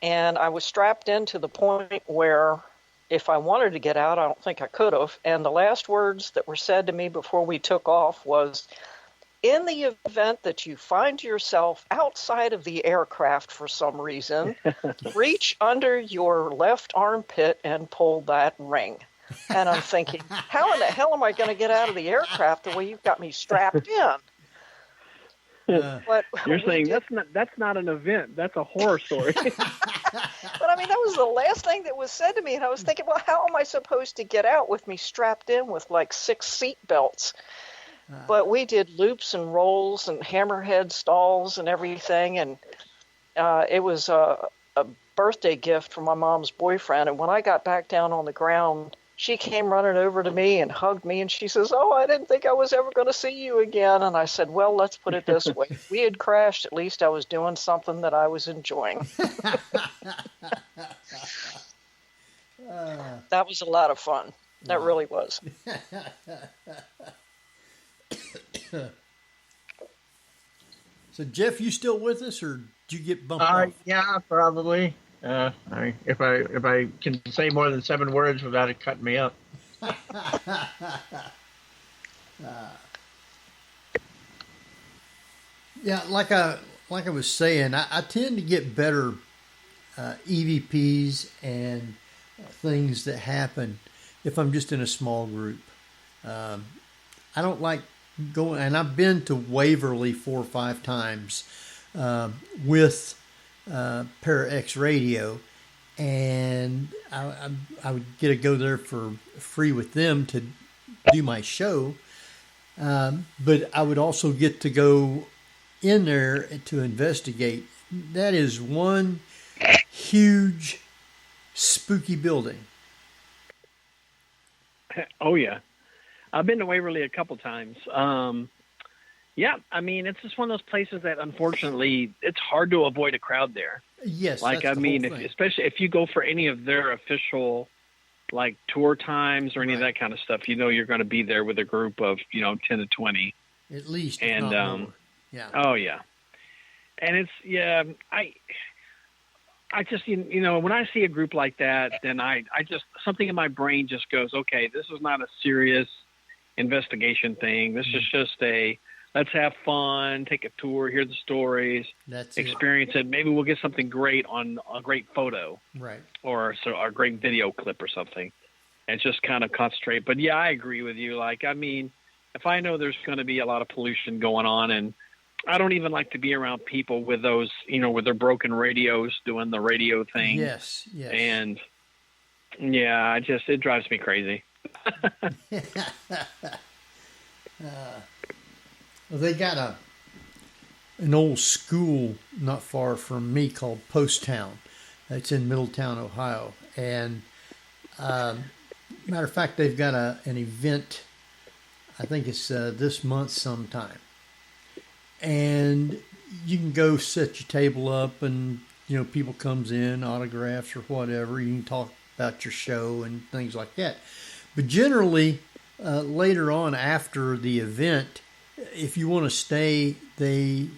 And I was strapped in to the point where if I wanted to get out, I don't think I could have. And the last words that were said to me before we took off was, in the event that you find yourself outside of the aircraft for some reason, reach under your left armpit and pull that ring. And I'm thinking, how in the hell am I going to get out of the aircraft the way you've got me strapped in? But you're saying that's not an event. That's a horror story. But I mean, that was the last thing that was said to me. And I was thinking, well, how am I supposed to get out with me strapped in with like 6 seat belts? But we did loops and rolls and hammerhead stalls and everything. And it was a birthday gift from my mom's boyfriend. And when I got back down on the ground, she came running over to me and hugged me. And she says, "Oh, I didn't think I was ever going to see you again." And I said, "Well, let's put it this way. If we had crashed, at least I was doing something that I was enjoying." That was a lot of fun. That really was. So, Jeff, you still with us, or did you get bumped off? Yeah, probably. If I can say more than 7 words without it cutting me up. Yeah, like I was saying, I tend to get better EVPs and things that happen if I'm just in a small group. I don't like going, and I've been to Waverly 4 or 5 times with Para X Radio, and I would get to go there for free with them to do my show. But I would also get to go in there to investigate. That is one huge spooky building. Oh yeah, I've been to Waverly a couple times. Yeah, I mean, it's just one of those places that unfortunately it's hard to avoid a crowd there. Yes, like that's I mean, the whole thing. especially if you go for any of their official like tour times or any of that kind of stuff, you know you're going to be there with a group of 10 to 20 at least, and if not more. Yeah. Oh yeah, and it's I just when I see a group like that, then I just something in my brain just goes, okay, this is not a serious investigation thing. This is just a let's have fun, take a tour, hear the stories, experience it. Maybe we'll get something great on a great photo, right? Or a great video clip or something, and just kind of concentrate. But yeah, I agree with you. Like, I mean, if I know there's going to be a lot of pollution going on, and I don't even like to be around people with those, with their broken radios doing the radio thing. Yes. And yeah, it drives me crazy. Well, they got an old school not far from me called Post Town. It's in Middletown, Ohio. And matter of fact, they've got an event, I think it's this month sometime. And you can go set your table up and, people comes in, autographs or whatever. You can talk about your show and things like that. But generally, later on after the event, if you want to stay, they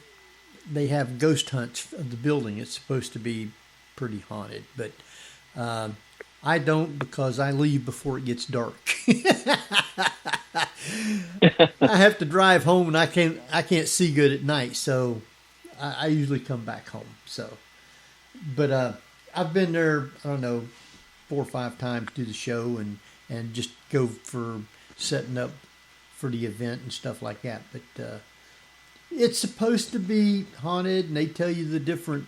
have ghost hunts of the building. It's supposed to be pretty haunted, but I don't, because I leave before it gets dark. I have to drive home, and I can't see good at night, so I usually come back home. So, but I've been there, I don't know, 4 or 5 times to do the show and just go for setting up for the event and stuff like that. But it's supposed to be haunted, and they tell you the different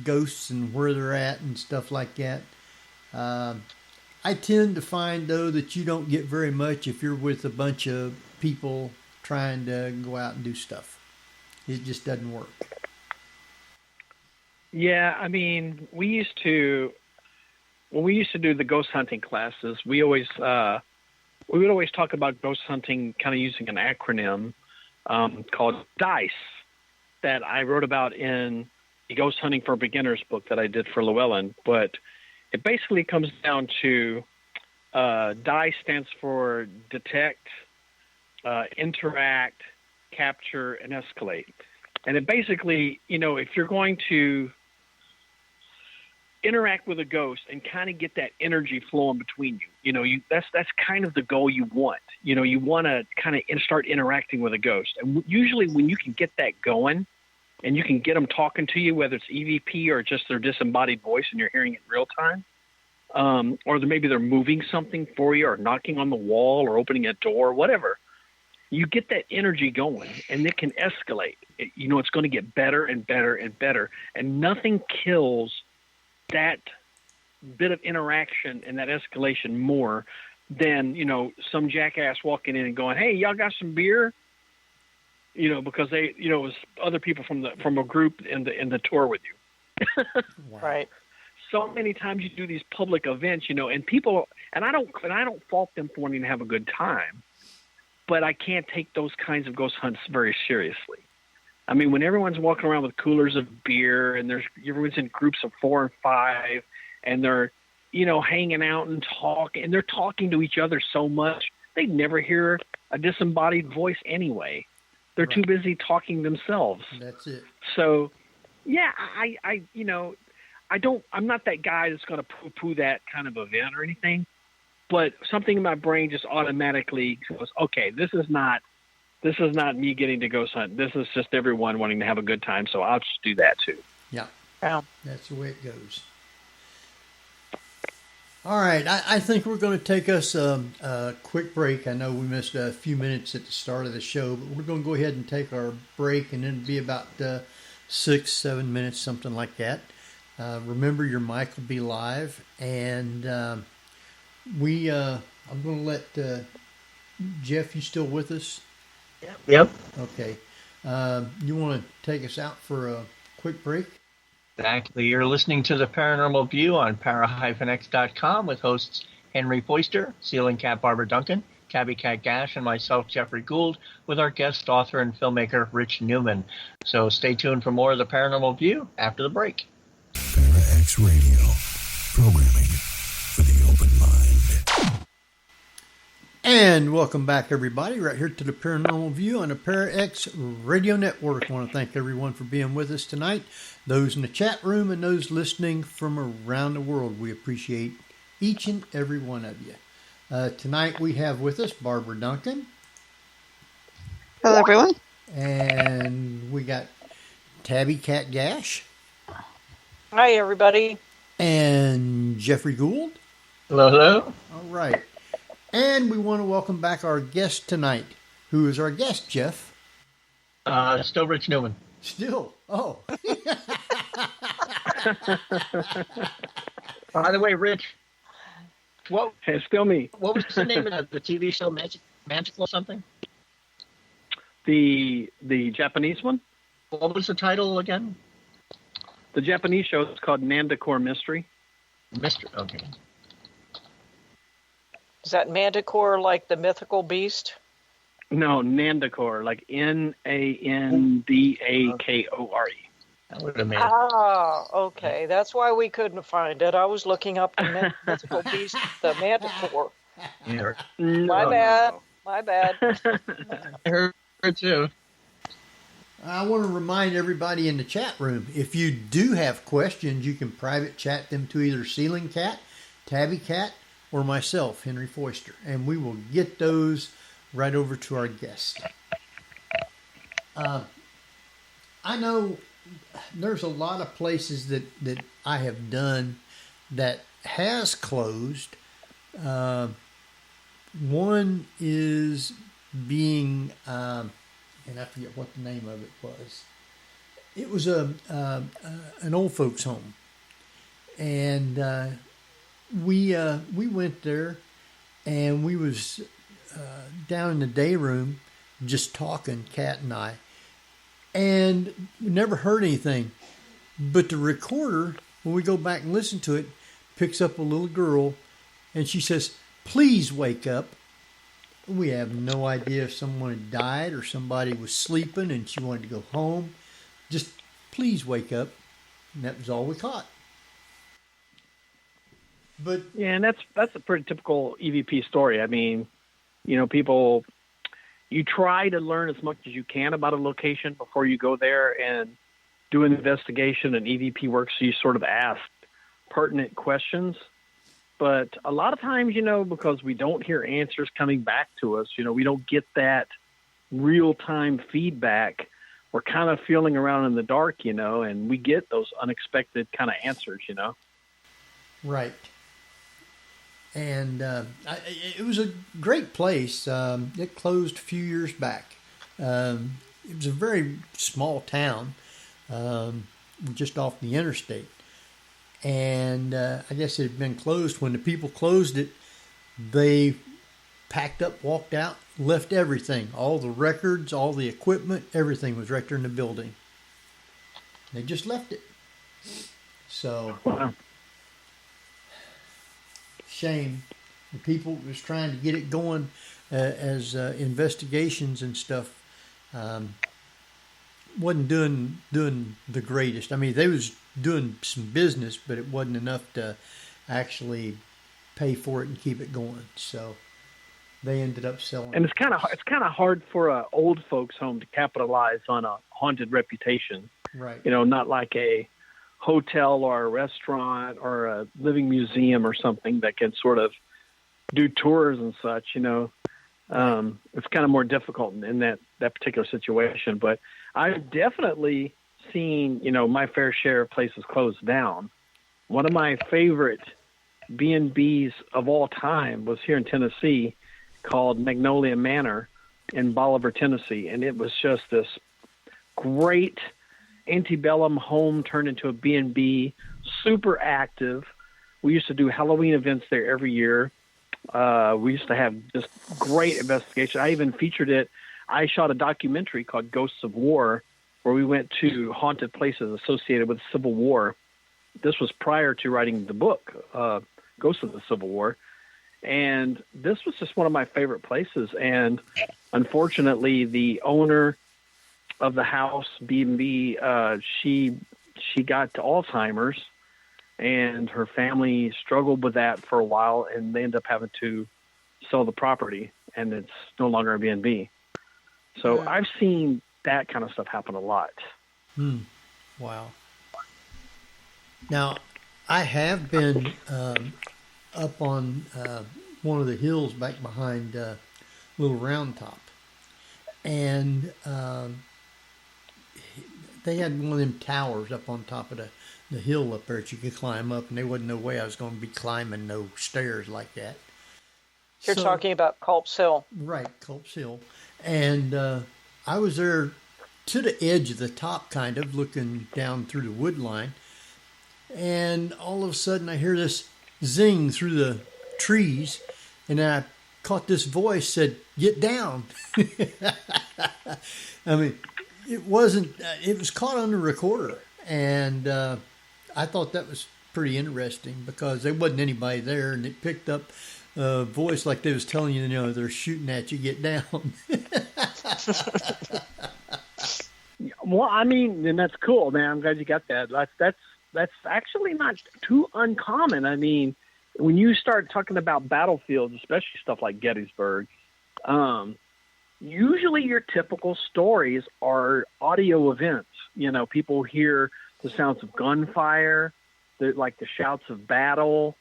ghosts and where they're at and stuff like that. I tend to find, though, that you don't get very much if you're with a bunch of people trying to go out and do stuff. It just doesn't work. Yeah, I mean, when we used to do the ghost hunting classes, we would always talk about ghost hunting kind of using an acronym called DICE that I wrote about in the Ghost Hunting for Beginners book that I did for Llewellyn. But it basically comes down to DICE stands for detect, interact, capture, and escalate. And it basically, if you're going to interact with a ghost and kind of get that energy flowing between you, that's kind of the goal you want. You want to kind of start interacting with a ghost. And usually when you can get that going and you can get them talking to you, whether it's EVP or just their disembodied voice and you're hearing it in real time, or maybe they're moving something for you or knocking on the wall or opening a door, whatever, you get that energy going and it can escalate. It's going to get better and better and better. And nothing kills that bit of interaction and that escalation more than, some jackass walking in and going, "Hey, y'all got some beer?" Because they, it was other people from a group in the tour with you. Wow. Right. So many times you do these public events, and people, and I don't fault them for wanting to have a good time, but I can't take those kinds of ghost hunts very seriously. I mean, when everyone's walking around with coolers of beer and everyone's in groups of 4 and 5 and they're, hanging out and talking, and they're talking to each other so much, they never hear a disembodied voice anyway. They're too busy talking themselves. That's it. So, yeah, I'm not that guy that's going to poo-poo that kind of event or anything. but something in my brain just automatically goes, okay, this is not me getting to ghost hunt. This is just everyone wanting to have a good time, so I'll just do that too. Yeah. Yeah. That's the way it goes. All right, I think we're going to take us a quick break. I know we missed a few minutes at the start of the show, but we're going to go ahead and take our break, and then it'll be about 6-7 minutes, something like that. Remember, your mic will be live, and I'm going to let Jeff. You still with us? Yep. Okay. You want to take us out for a quick break? Exactly. You're listening to the Paranormal View on para-x.com with hosts Henry Foister, Ceiling Cat Barbara Duncan, Tabby Cat Gash, and myself, Jeffrey Gould, with our guest author and filmmaker, Rich Newman. So stay tuned for more of the Paranormal View after the break. Para-X Radio, programming for the open mind. And welcome back, everybody, right here to the Paranormal View on the Para-X Radio Network. I want to thank everyone for being with us tonight. Those in the chat room and those listening from around the world, we appreciate each and every one of you. Tonight we have with us Barbara Duncan. Hello, everyone. And we got Tabby Cat Gash. Hi, everybody. And Jeffrey Gould. Hello, hello. All right. And we want to welcome back our guest tonight. Who is our guest, Jeff? Still Rich Newman. Still? Oh. By the way, Rich, It's still me. what was the name of the TV show, Magical something? The Japanese one? What was the title again? The Japanese show is called Nandacore Mystery. Mystery. Okay. Is that Manticore like the mythical beast? No, Nandacore, like Nandakore. That would have made Ah, okay. That's why we couldn't find it. I was looking up the mythical beast, the Manticore. Yeah. My bad. I heard it too. I want to remind everybody in the chat room, if you do have questions, you can private chat them to either Ceiling Cat, Tabby Cat, or myself, Henry Foister, and we will get those right over to our guest. I know there's a lot of places that I have done that has closed. One is being, and I forget what the name of it was. It was an old folks home, and we went there, and we was down in the day room just talking, Kat and I, and we never heard anything. But the recorder, when we go back and listen to it, picks up a little girl, and she says, "Please wake up." We have no idea if someone had died or somebody was sleeping and she wanted to go home. Just, "Please wake up." And that was all we caught. But Yeah, and that's a pretty typical EVP story. I mean, people, you try to learn as much as you can about a location before you go there and do an investigation and EVP work, so you sort of ask pertinent questions. But a lot of times, because we don't hear answers coming back to us, we don't get that real-time feedback. We're kind of feeling around in the dark, and we get those unexpected kind of answers, Right. And it was a great place. It closed a few years back. It was a very small town, just off the interstate. And I guess it had been closed. When the people closed it, they packed up, walked out, left everything. All the records, all the equipment, everything was right there in the building. They just left it. So... Wow. Shame. The people was trying to get it going as investigations and stuff wasn't doing the greatest. I mean, they was doing some business, but it wasn't enough to actually pay for it and keep it going. So they ended up selling. And it's kind of hard for a old folks home to capitalize on a haunted reputation. Right. Not like a hotel or a restaurant or a living museum or something that can sort of do tours and such, it's kind of more difficult in that particular situation. But I've definitely seen, my fair share of places closed down. One of my favorite B&Bs of all time was here in Tennessee, called Magnolia Manor in Bolivar, Tennessee. And it was just this great antebellum home turned into a B&B, super active. We used to do Halloween events there every year. We used to have just great investigation. I even featured it. I shot a documentary called Ghosts of War, where we went to haunted places associated with the Civil War. This was prior to writing the book, Ghosts of the Civil War. And this was just one of my favorite places. And unfortunately, the owner of the house, B&B, she got to Alzheimer's, and her family struggled with that for a while, and they ended up having to sell the property, and it's no longer a B&B. So I've seen that kind of stuff happen a lot. Wow. Now, I have been up on one of the hills back behind Little Round Top, and they had one of them towers up on top of the hill up there that you could climb up, and there wasn't no way I was going to be climbing no stairs like that. You're talking about Culp's Hill. Right, Culp's Hill. And I was there to the edge of the top, kind of, looking down through the wood line, and all of a sudden I hear this zing through the trees, and I caught this voice said, "Get down." I mean, it wasn't, it was caught on the recorder, and I thought that was pretty interesting because there wasn't anybody there, and it picked up a voice like they was telling you, they're shooting at you, get down. Well, I mean, and that's cool, man. I'm glad you got that. That's actually not too uncommon. I mean, when you start talking about battlefields, especially stuff like Gettysburg, usually your typical stories are audio events. People hear the sounds of gunfire, like the shouts of battle,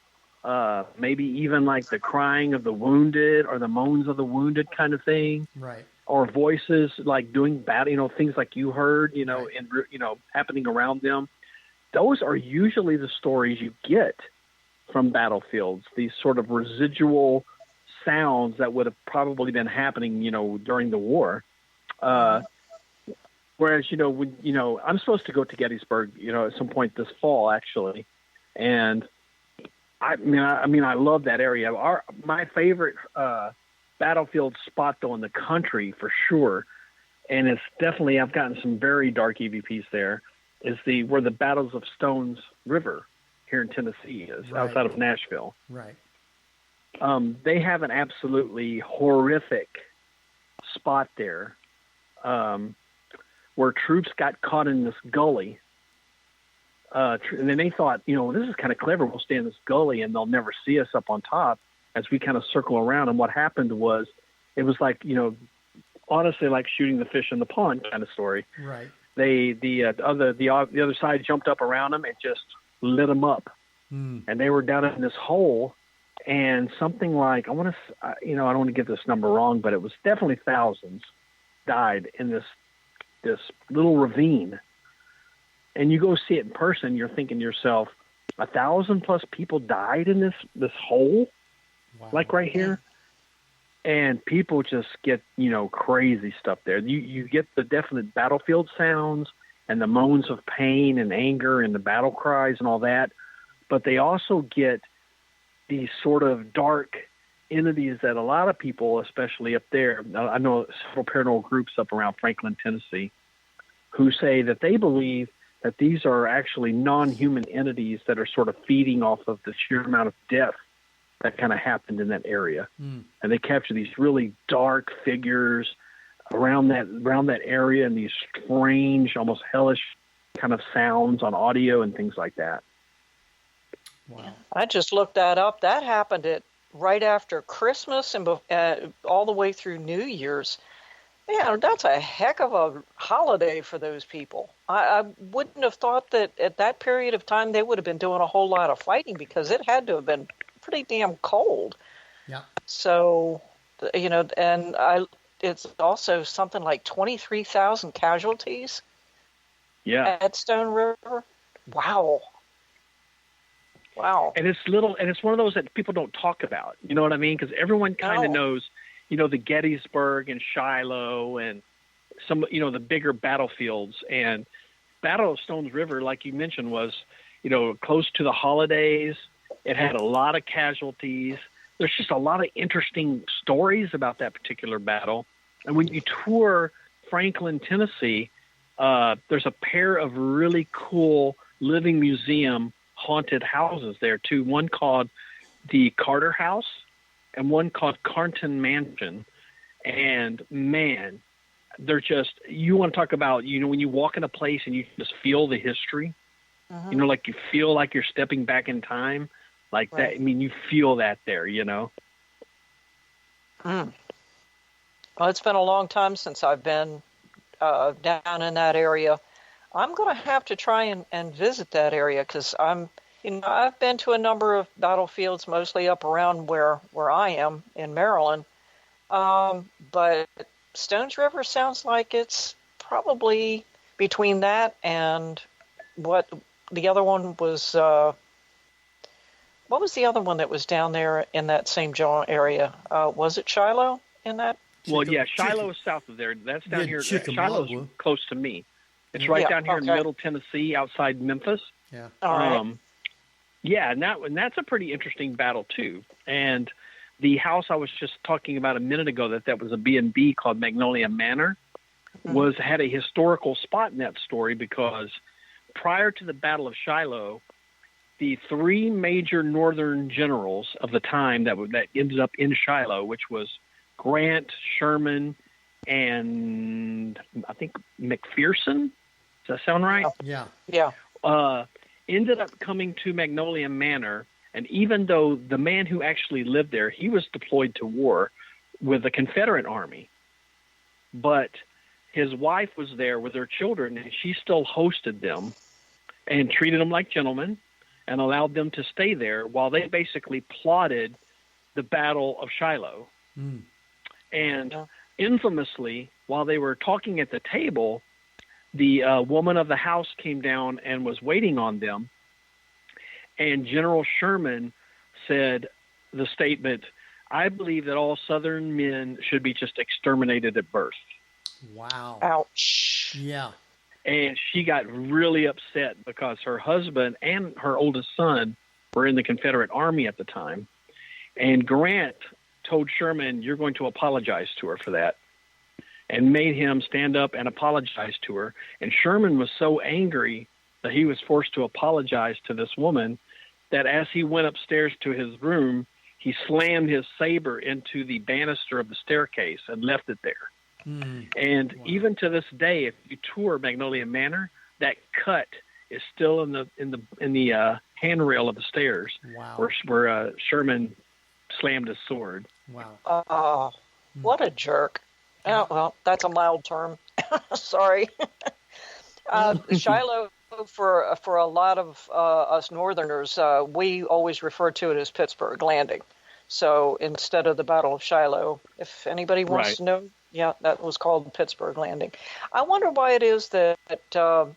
maybe even like the crying of the wounded or the moans of the wounded kind of thing. Right. Or voices like doing battle, things like you heard, Right. and happening around them. Those are usually the stories you get from battlefields, these sort of residual sounds that would have probably been happening, during the war. Whereas, when, I'm supposed to go to Gettysburg, at some point this fall, actually. And I love that area. My favorite battlefield spot, though, in the country for sure, and it's definitely, I've gotten some very dark EVPs there, is where the Battles of Stones River here in Tennessee is, Right. outside of Nashville. Right. They have an absolutely horrific spot there, where troops got caught in this gully. And then they thought, this is kind of clever. We'll stay in this gully and they'll never see us up on top as we kind of circle around. And what happened was, it was like, honestly, like shooting the fish in the pond kind of story. Right. The other side jumped up around them and just lit them up. And they were down in this hole, and something like, I don't want to get this number wrong, but it was definitely thousands died in this little ravine. And you go see it in person, you're thinking to yourself, 1,000+ people died in this hole, Wow. like right here. And people just get, crazy stuff there. You get the definite battlefield sounds and the moans of pain and anger and the battle cries and all that. But they also get these sort of dark entities that a lot of people, especially up there, I know several paranormal groups up around Franklin, Tennessee, who say that they believe that these are actually non-human entities that are sort of feeding off of the sheer amount of death that kind of happened in that area. And they capture these really dark figures around that area, and these strange, almost hellish kind of sounds on audio and things like that. Wow. I just looked that up. That happened right after Christmas and all the way through New Year's. Yeah, that's a heck of a holiday for those people. I wouldn't have thought that at that period of time they would have been doing a whole lot of fighting, because it had to have been pretty damn cold. Yeah. So, and it's also something like 23,000 casualties at Stone River. Wow. And it's one of those that people don't talk about. You know what I mean? Because everyone kind of knows, the Gettysburg and Shiloh and some, the bigger battlefields. And Battle of Stones River, like you mentioned, was, close to the holidays. It had a lot of casualties. There's just a lot of interesting stories about that particular battle. And when you tour Franklin, Tennessee, there's a pair of really cool living museum haunted houses there too. One called the Carter House and one called Carnton Mansion. And man, they're just, you want to talk about, when you walk in a place and you just feel the history, like you feel like you're stepping back in time like that. I mean, you feel that there, Well, it's been a long time since I've been down in that area. I'm going to have to try and visit that area because I've been to a number of battlefields, mostly up around where I am in Maryland. But Stones River sounds like it's probably between that and what the other one was. What was the other one that was down there in that same area? Was it Shiloh in that? Well, yeah, Shiloh is south of there. That's down here. Shiloh's close to me. It's right down here in Middle Tennessee, outside Memphis. Yeah. All right. Yeah, and that's a pretty interesting battle too. And the house I was just talking about a minute ago, that was a B&B called Magnolia Manor, had a historical spot in that story because prior to the Battle of Shiloh, the three major Northern generals of the time that ended up in Shiloh, which was Grant, Sherman, and I think McPherson. Does that sound right? Yeah. Yeah. Ended up coming to Magnolia Manor, and even though the man who actually lived there, he was deployed to war with the Confederate Army, but his wife was there with her children, and she still hosted them and treated them like gentlemen and allowed them to stay there while they basically plotted the Battle of Shiloh. And infamously, while they were talking at the table, the woman of the house came down and was waiting on them. And General Sherman said the statement, "I believe that all Southern men should be just exterminated at birth." Wow. Ouch. Yeah. And she got really upset because her husband and her oldest son were in the Confederate Army at the time. And Grant told Sherman, "You're going to apologize to her for that," and made him stand up and apologize to her. And Sherman was so angry that he was forced to apologize to this woman that as he went upstairs to his room, he slammed his saber into the banister of the staircase and left it there. And even to this day, if you tour Magnolia Manor, that cut is still in the handrail of the stairs. Wow. where Sherman slammed his sword. Wow. Oh, what a jerk. Oh, well, that's a mild term. Sorry. Shiloh, for a lot of us Northerners, we always refer to it as Pittsburgh Landing. So instead of the Battle of Shiloh, if anybody wants to know, that was called Pittsburgh Landing. I wonder why it is that the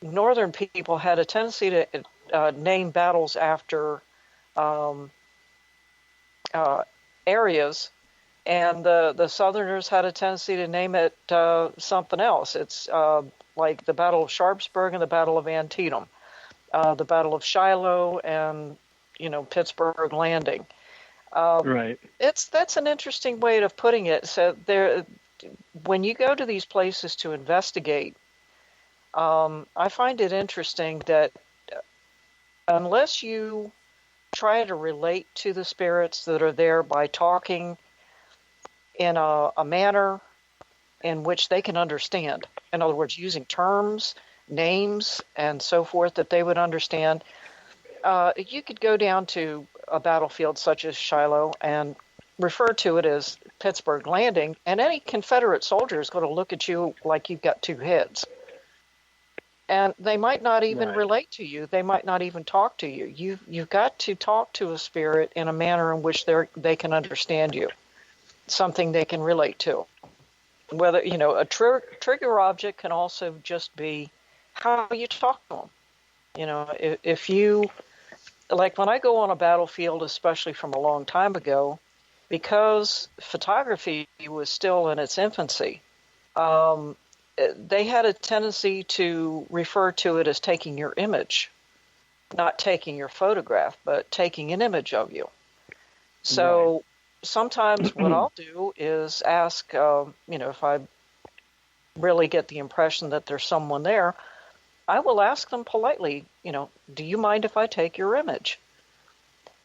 Northern people had a tendency to name battles after areas, and the Southerners had a tendency to name it something else. It's like the Battle of Sharpsburg and the Battle of Antietam, the Battle of Shiloh, and Pittsburgh Landing. Right. That's an interesting way of putting it. So when you go to these places to investigate, I find it interesting that unless you try to relate to the spirits that are there by talking in a manner in which they can understand, in other words, using terms, names, and so forth that they would understand, you could go down to a battlefield such as Shiloh and refer to it as Pittsburgh Landing, and any Confederate soldier is going to look at you like you've got two heads. And they might not even Right. relate to you. They might not even talk to you. You've got to talk to a spirit in a manner in which they can understand you, something they can relate to. Whether, a trigger object can also just be how you talk to them. If you, like when I go on a battlefield, especially from a long time ago, because photography was still in its infancy, they had a tendency to refer to it as taking your image, not taking your photograph, but taking an image of you. So sometimes what I'll do is ask, if I really get the impression that there's someone there, I will ask them politely, do you mind if I take your image?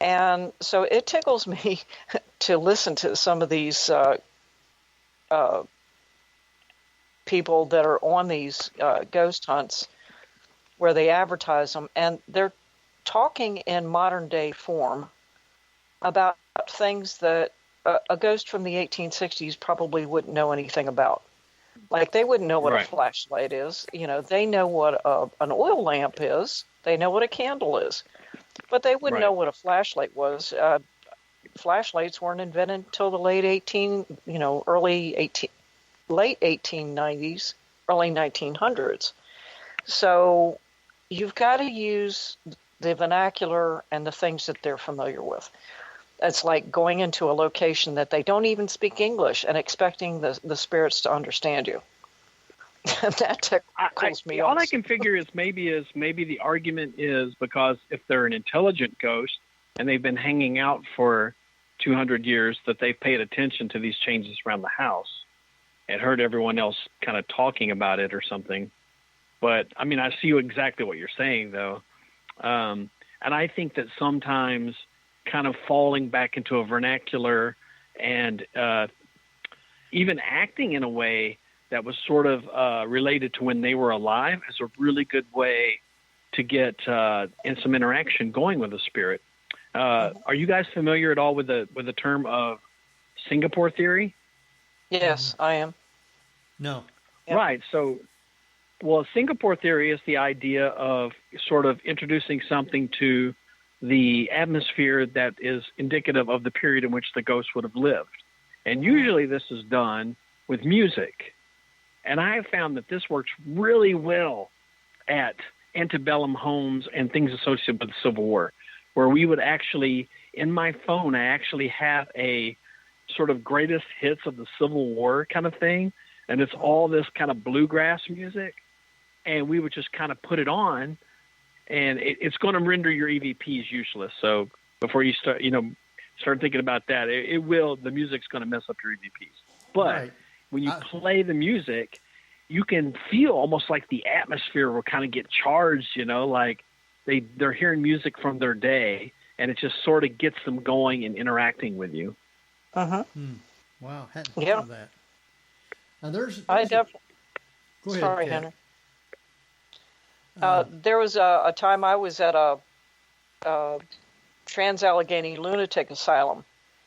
And so it tickles me to listen to some of these people that are on these ghost hunts where they advertise them, and they're talking in modern day form about things that a ghost from the 1860s probably wouldn't know anything about. Like they wouldn't know what a flashlight is. They know what an oil lamp is. They know what a candle is, but they wouldn't know what a flashlight was. Flashlights weren't invented until the late 1890s, early 1900s. So you've got to use the vernacular and the things that they're familiar with. It's like going into a location that they don't even speak English and expecting the spirits to understand you. That tickles me. All I can figure is maybe the argument is because if they're an intelligent ghost and they've been hanging out for 200 years, that they've paid attention to these changes around the house and heard everyone else kind of talking about it or something. But I mean, I see exactly what you're saying though. And I think that sometimes kind of falling back into a vernacular and even acting in a way that was sort of related to when they were alive is a really good way to get in some interaction going with the spirit. Are you guys familiar at all with the term of Singapore theory? Yes, I am. No. Yep. Right. So, Singapore theory is the idea of sort of introducing something to the atmosphere that is indicative of the period in which the ghost would have lived. And usually this is done with music. And I have found that this works really well at antebellum homes and things associated with the Civil War, where we would actually, in my phone, I actually have a sort of greatest hits of the Civil War kind of thing. And it's all this kind of bluegrass music. And we would just kind of put it on, and it's going to render your EVPs useless. So before you start thinking about that, the music's going to mess up your EVPs. But when you play the music, you can feel almost like the atmosphere will kind of get charged, like they're hearing music from their day, and it just sort of gets them going and interacting with you. Uh-huh. Wow, hadn't thought of that. Now I definitely. Go ahead, Sorry, Kat. Henry. There was a time I was at a Trans-Allegheny lunatic asylum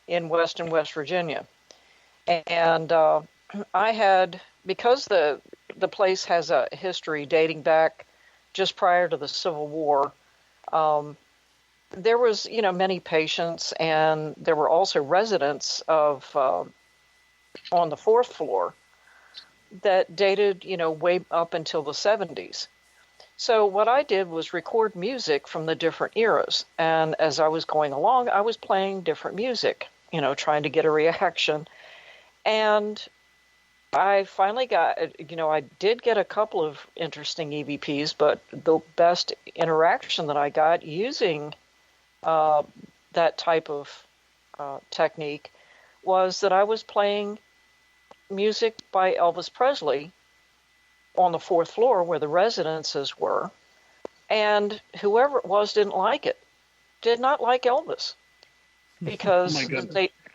in Weston, West Virginia, and I had, because the place has a history dating back just prior to the Civil War. There was many patients, and there were also residents of on the fourth floor that dated way up until the 70s. So what I did was record music from the different eras. And as I was going along, I was playing different music, trying to get a reaction. And I finally got, I did get a couple of interesting EVPs, but the best interaction that I got using that type of technique was that I was playing music by Elvis Presley on the fourth floor where the residences were, and whoever it was did not like Elvis, because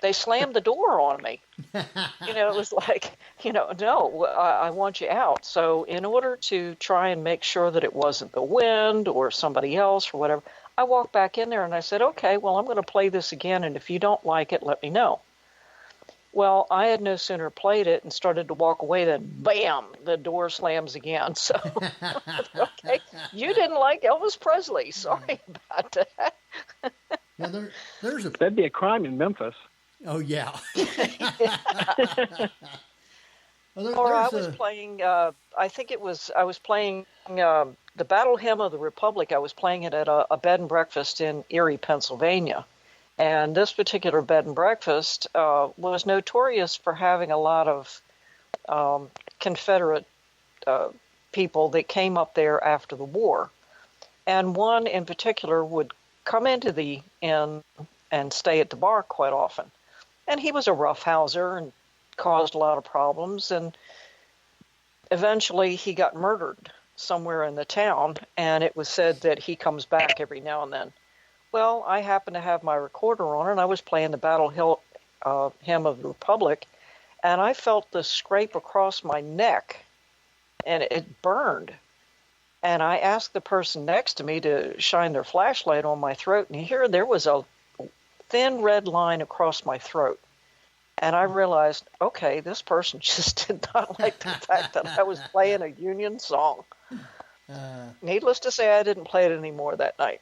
they slammed the door on me. It was like, no, I want you out. So in order to try and make sure that it wasn't the wind or somebody else or whatever, I walked back in there and I said, okay, well, I'm going to play this again, and if you don't like it, let me know. Well, I had no sooner played it and started to walk away than bam, the door slams again. So, okay, you didn't like Elvis Presley. Sorry about that. Now there's a That'd be a crime in Memphis. oh yeah. Well, Or I was playing, I think I was playing the Battle Hymn of the Republic. I was playing it at a bed and breakfast in Erie, Pennsylvania. And this particular bed and breakfast was notorious for having a lot of Confederate people that came up there after the war. And one in particular would come into the inn and stay at the bar quite often. And he was a roughhouser and caused a lot of problems. And eventually he got murdered somewhere in the town. And it was said that he comes back every now and then. Well, I happened to have my recorder on, and I was playing the Battle Hymn of the Republic, and I felt the scrape across my neck, and it burned. And I asked the person next to me to shine their flashlight on my throat, and here there was a thin red line across my throat. And I realized, okay, this person just did not like the fact that I was playing a Union song. Needless to say, I didn't play it anymore that night.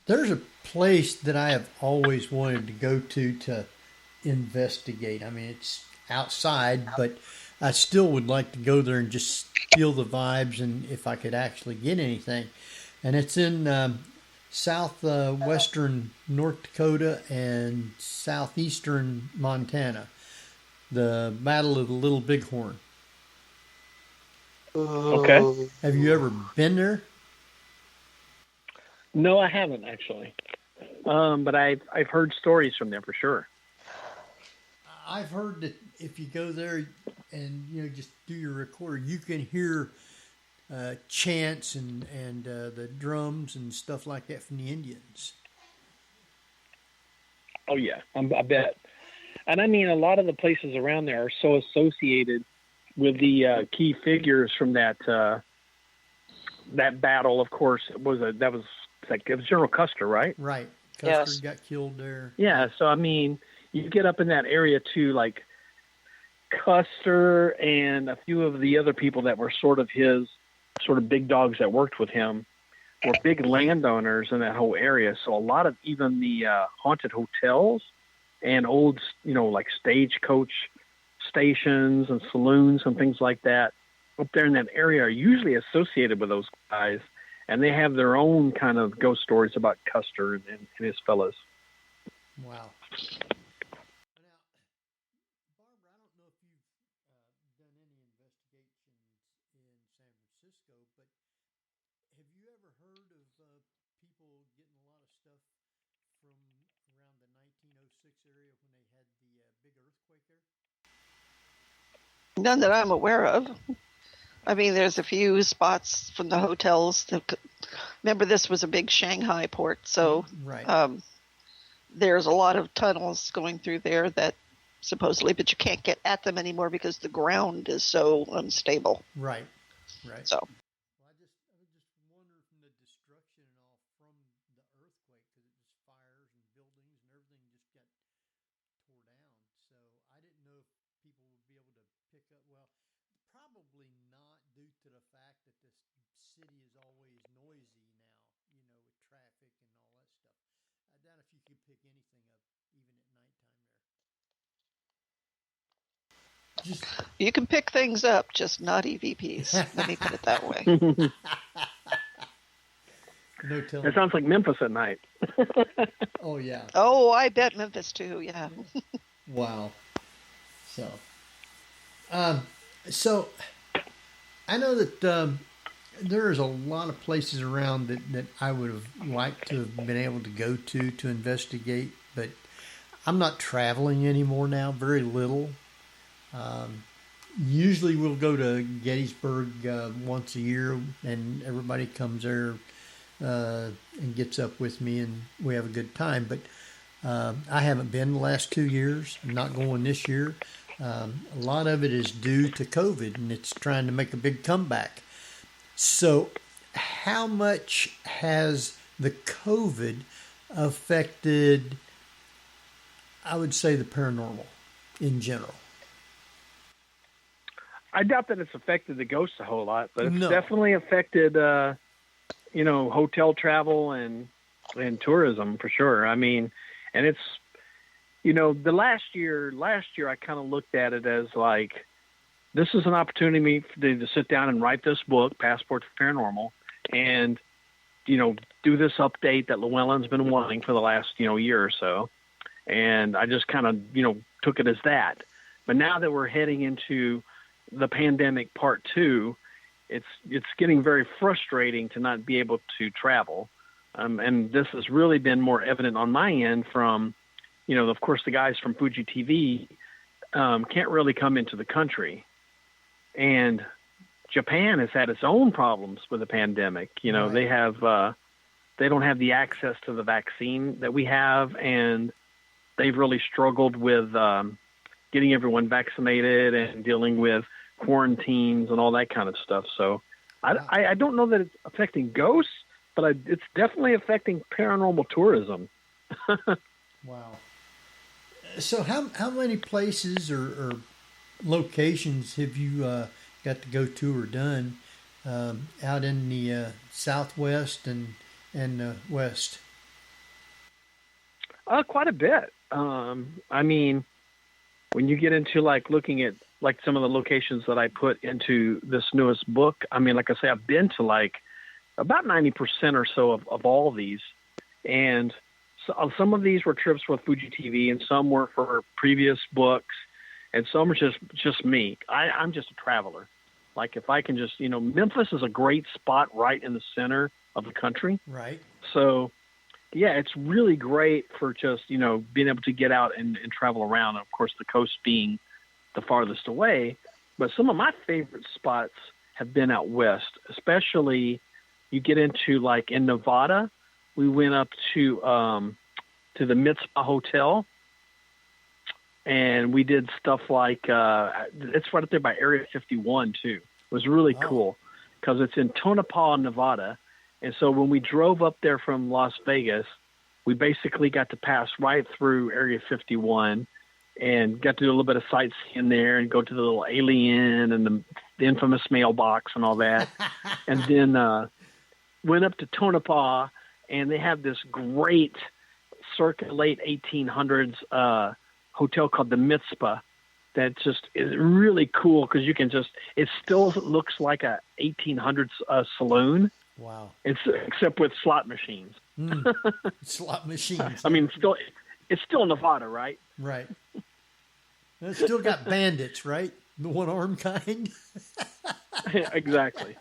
There's a place that I have always wanted to go to investigate. I mean, it's outside, but I still would like to go there and just feel the vibes and if I could actually get anything. And it's in southwestern North Dakota and southeastern Montana. The Battle of the Little Bighorn. Okay. Have you ever been there? No, I haven't actually, but I've heard stories from there for sure. I've heard that if you go there and just do your recorder, you can hear chants and the drums and stuff like that from the Indians. Oh yeah, I bet. And I mean, a lot of the places around there are so associated with the key figures from that battle. Of course, it was General Custer, right? Right. Custer Yes. got killed there. Yeah. So I mean, you get up in that area too, like Custer and a few of the other people that were sort of his big dogs that worked with him were big landowners in that whole area. So a lot of even the haunted hotels and old, like stagecoach stations and saloons and things like that up there in that area are usually associated with those guys. And they have their own kind of ghost stories about Custer and his fellows. Wow. Now, Barbara, I don't know if you've done any investigations in San Francisco, but have you ever heard of people getting a lot of stuff from around the 1906 area when they had the big earthquake there? None that I'm aware of. I mean, there's a few spots from the hotels. Remember, this was a big Shanghai port, so right. There's a lot of tunnels going through there that supposedly, but you can't get at them anymore because the ground is so unstable. Right. So. Well, I just wonder from the destruction and all from the earthquake, because it just fires and buildings and everything just got tore down. So I didn't know if people would be able to pick up. Well, probably not due to the fact that this city is always noisy now, with traffic and all that stuff. I doubt if you could pick anything up even at nighttime there. You can pick things up, just not EVPs. Let me put it that way. No telling. It sounds like Memphis at night. Oh, yeah. Oh, I bet Memphis too, yeah. Wow. So I know that there's a lot of places around that I would have liked to have been able to go to investigate, but I'm not traveling anymore now, very little. Usually we'll go to Gettysburg once a year, and everybody comes there and gets up with me, and we have a good time. But I haven't been the last 2 years. I'm not going this year. A lot of it is due to COVID, and it's trying to make a big comeback. So how much has the COVID affected I would say the paranormal in general. I doubt that it's affected the ghosts a whole lot, but it's No. definitely affected, hotel travel and tourism for sure. I mean, and it's, the last year I kind of looked at it as like, this is an opportunity to sit down and write this book, Passport to Paranormal, and, do this update that Llewellyn's been wanting for the last, year or so. And I just kind of, took it as that. But now that we're heading into the pandemic part 2, it's getting very frustrating to not be able to travel. And this has really been more evident on my end from, of course, the guys from Fuji TV can't really come into the country. And Japan has had its own problems with the pandemic. Right. They don't have the access to the vaccine that we have, and they've really struggled with getting everyone vaccinated and dealing with quarantines and all that kind of stuff. So I don't know that it's affecting ghosts, but it's definitely affecting paranormal tourism. Wow. So how many places or locations have you got to go to or done out in the Southwest and West? Quite a bit. I mean, when you get into looking at some of the locations that I put into this newest book, I mean, like I say, I've been to about 90% or so of all of these. And so, some of these were trips with Fuji TV, and some were for previous books, and some are just me. I'm just a traveler. If I can just, Memphis is a great spot right in the center of the country. Right. So, yeah, it's really great for just, being able to get out and travel around. And of course, the coast being the farthest away. But some of my favorite spots have been out west, especially you get into in Nevada. We went up to the Mitzpah Hotel, and we did stuff it's right up there by Area 51 too. It was really cool because it's in Tonopah, Nevada. And so when we drove up there from Las Vegas, we basically got to pass right through Area 51 and got to do a little bit of sightseeing there and go to the little alien and the infamous mailbox and all that. And then went up to Tonopah, and they have this great circa late 1800s hotel called the Mitzpah that just is really cool because you can it still looks like a 1800s saloon. Wow. Except with slot machines. Slot machines. I mean, it's still Nevada, right? Right. It's still got bandits, right? The one-armed kind. Exactly.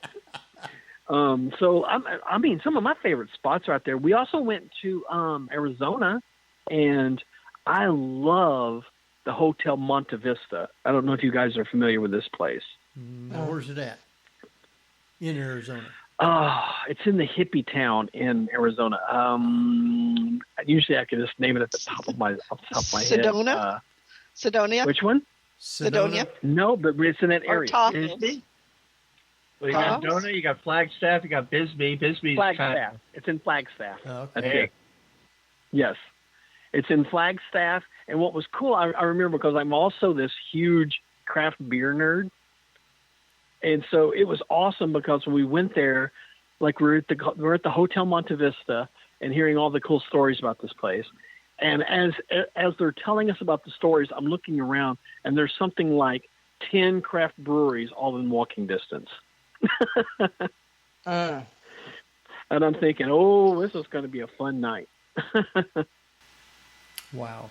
So, I mean, some of my favorite spots are out there. We also went to Arizona, and I love the Hotel Monte Vista. I don't know if you guys are familiar with this place. Now, where's it at? In Arizona. It's in the hippie town in Arizona. Usually I can just name it at the top of my head. Sedona? Sedonia? Which one? Sedonia? No, but it's in that area. Bisbee? Well, you got Dona, you got Flagstaff, you got Bisbee. Bisbee's Flagstaff. It's in Flagstaff. Oh, okay. That's it. Yes. It's in Flagstaff. And what was cool, I remember because I'm also this huge craft beer nerd. And so it was awesome because when we went there, we're at the Hotel Monte Vista and hearing all the cool stories about this place. And as they're telling us about the stories, I'm looking around, and there's something like 10 craft breweries all in walking distance. And I'm thinking, this is going to be a fun night. Wow.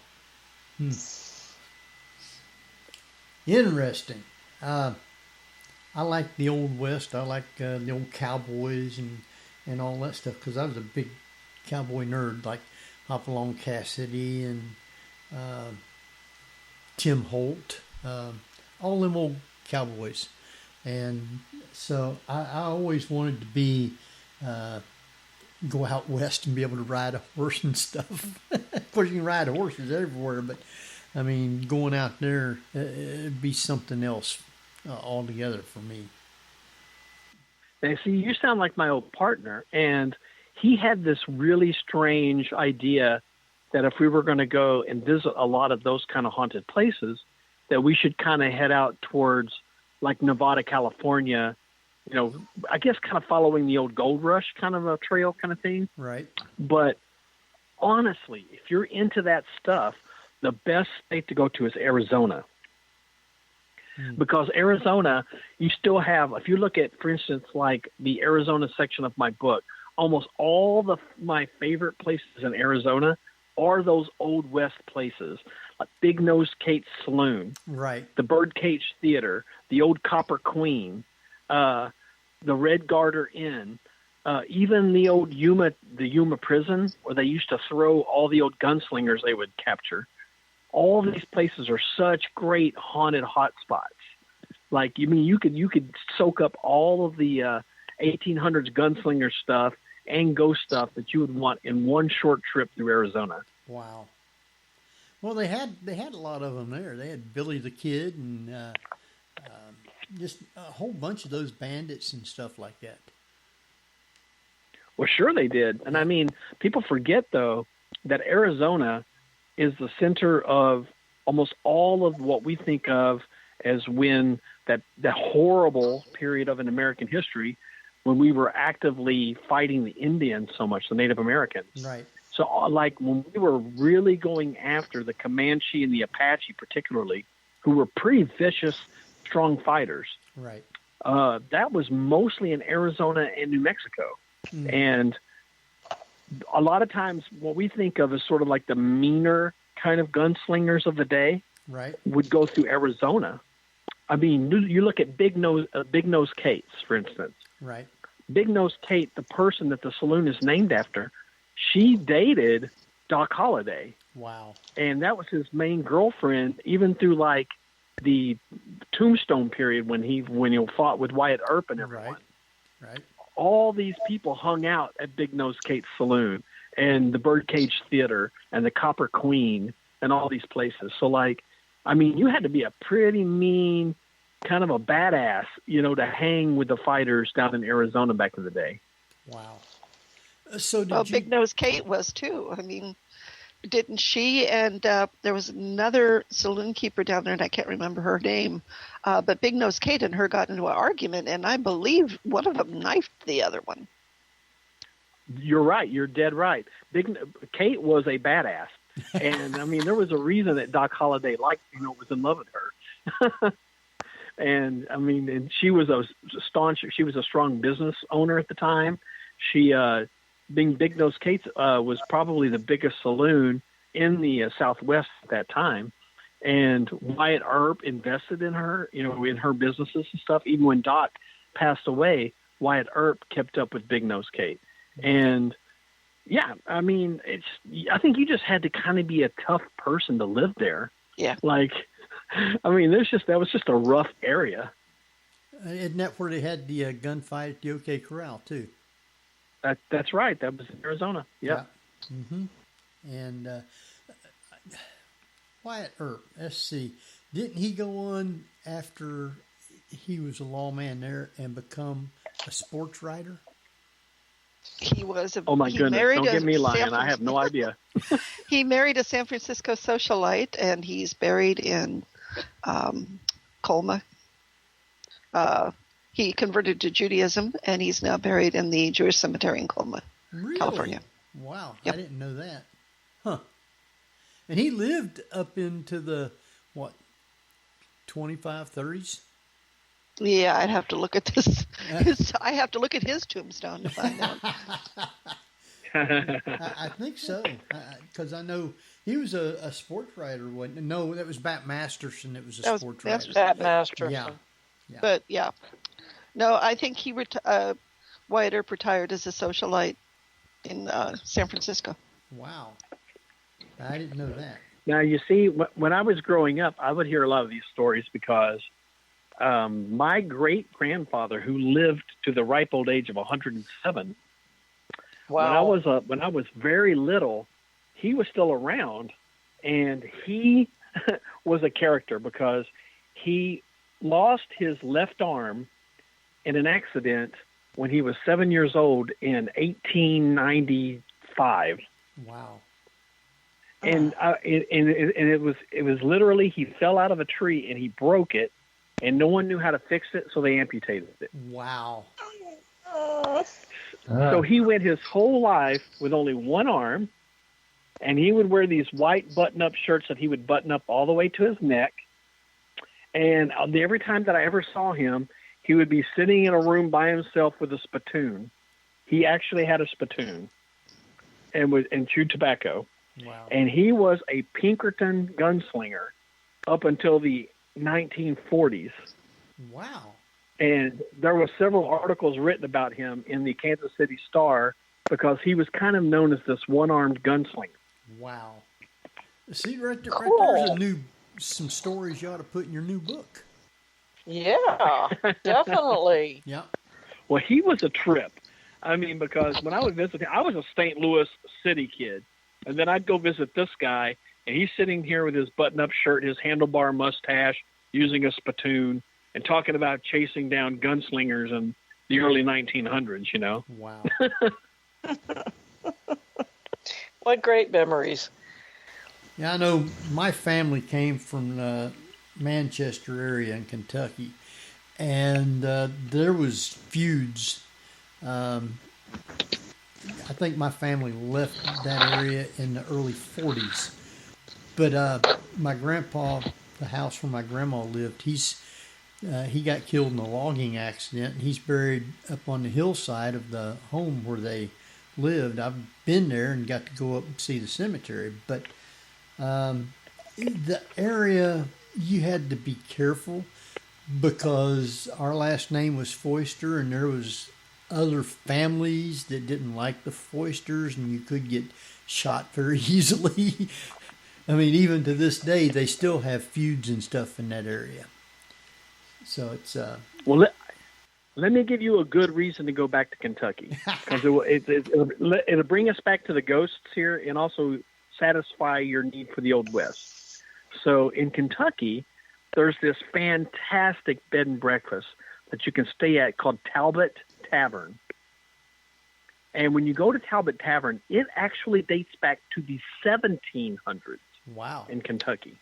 Interesting. I like the Old West. I like the old cowboys and all that stuff because I was a big cowboy nerd, like Hopalong Cassidy and Tim Holt, all them old cowboys. And so I always wanted to go out west and be able to ride a horse and stuff. Of course, you can ride horses everywhere, but I mean, going out there, it'd be something else altogether for me. Now, see, you sound like my old partner, and he had this really strange idea that if we were going to go and visit a lot of those kind of haunted places, that we should kind of head out towards like Nevada, California, you know, I guess kind of following the old gold rush kind of a trail kind of thing. Right. But honestly, if you're into that stuff, the best state to go to is Arizona. Because Arizona, you still have, if you look at, for instance, like the Arizona section of my book, almost all my favorite places in Arizona are those Old West places, like Big Nose Kate's Saloon, right, the Birdcage Theater, the old Copper Queen, the Red Garter Inn, even the old Yuma prison, where they used to throw all the old gunslingers they would capture. All these places are such great haunted hot spots. Like, you mean you could soak up all of the 1800s gunslinger stuff and ghost stuff that you would want in one short trip through Arizona. Wow. Well, they had a lot of them there. They had Billy the Kid and just a whole bunch of those bandits and stuff like that. Well, sure they did. And I mean, people forget, though, that Arizona is the center of almost all of what we think of as when that horrible period of an American history when we were actively fighting the Indians so much, the Native Americans. Right. So, like, when we were really going after the Comanche and the Apache particularly, who were pretty vicious, strong fighters, right, that was mostly in Arizona and New Mexico. And a lot of times what we think of as sort of like the meaner kind of gunslingers of the day right, would go through Arizona. I mean, you look at Big Nose Kate's, for instance. right. Big Nose Kate, the person that the saloon is named after, she dated Doc Holliday. Wow. And that was his main girlfriend, even through like the Tombstone period when he fought with Wyatt Earp and everyone. Right. All these people hung out at Big Nose Kate's Saloon and the Birdcage Theater and the Copper Queen and all these places. So, like, I mean, you had to be a pretty mean, kind of a badass, to hang with the fighters down in Arizona back in the day. Wow. So Big Nose Kate was too. I mean, didn't she? And there was another saloon keeper down there, and I can't remember her name. But Big Nose Kate and her got into an argument, and I believe one of them knifed the other one. You're right. You're dead right. Kate was a badass, and I mean, there was a reason that Doc Holliday was in love with her. And I mean, and she was a strong business owner at the time. She, being Big Nose Kate's, was probably the biggest saloon in the Southwest at that time. And Wyatt Earp invested in her, in her businesses and stuff. Even when Doc passed away, Wyatt Earp kept up with Big Nose Kate. And yeah, I mean, I think you just had to kind of be a tough person to live there. Yeah. Like, I mean, that was just a rough area. Isn't that where they had the gunfight at the OK Corral too? That's right. That was in Arizona. Yep. Yeah. Mm-hmm. And Wyatt Earp, let's see, didn't he go on after he was a lawman there and become a sports writer? He was. Oh my goodness! Don't get me lying. I have no idea. He married a San Francisco socialite, and he's buried in Colma. He converted to Judaism, and he's now buried in the Jewish cemetery in Colma, really? California. Wow, yep. I didn't know that. Huh. And he lived up into the, 25, 30s? Yeah, I'd have to look at this. I have to look at his tombstone to find out. I think so, because I know he was a sports writer. No, that was Bat Masterson. That was a sports writer. Bat Masterson. Yeah. But yeah, no, I think Wyatt Earp retired as a socialite in San Francisco. Wow, I didn't know that. Now you see, when I was growing up, I would hear a lot of these stories because my great grandfather, who lived to the ripe old age of 107. Wow. When I was very little, he was still around, and he was a character because he lost his left arm in an accident when he was 7 years old in 1895. Wow. And it was literally, he fell out of a tree and he broke it, and no one knew how to fix it, so they amputated it. Wow. So he went his whole life with only one arm, and he would wear these white button-up shirts that he would button up all the way to his neck. And every time that I ever saw him, he would be sitting in a room by himself with a spittoon. He actually had a spittoon and chewed tobacco. Wow. And he was a Pinkerton gunslinger up until the 1940s. Wow. And there were several articles written about him in the Kansas City Star because he was kind of known as this one-armed gunslinger. Wow. See, right there, Cool. there's some stories you ought to put in your new book. Yeah, definitely. Yeah. Well, he was a trip. I mean, because when I would visit him, I was a St. Louis city kid. And then I'd go visit this guy, and he's sitting here with his button-up shirt, his handlebar mustache, using a spittoon, and talking about chasing down gunslingers in the early 1900s, you know? Wow. What great memories. Yeah, I know my family came from Manchester area in Kentucky, and there was feuds. I think my family left that area in the early 40s. But my grandpa, the house where my grandma lived, he got killed in a logging accident, and he's buried up on the hillside of the home where they lived. I've been there and got to go up and see the cemetery, but the area, you had to be careful because our last name was Foister, and there was other families that didn't like the Foisters, and you could get shot very easily. I mean, even to this day, they still have feuds and stuff in that area. So it's Well, let me give you a good reason to go back to Kentucky, because it'll bring us back to the ghosts here and also satisfy your need for the Old West. So in Kentucky, there's this fantastic bed and breakfast that you can stay at called Talbot Tavern. And when you go to Talbot Tavern, it actually dates back to the 1700s. Wow. In Kentucky.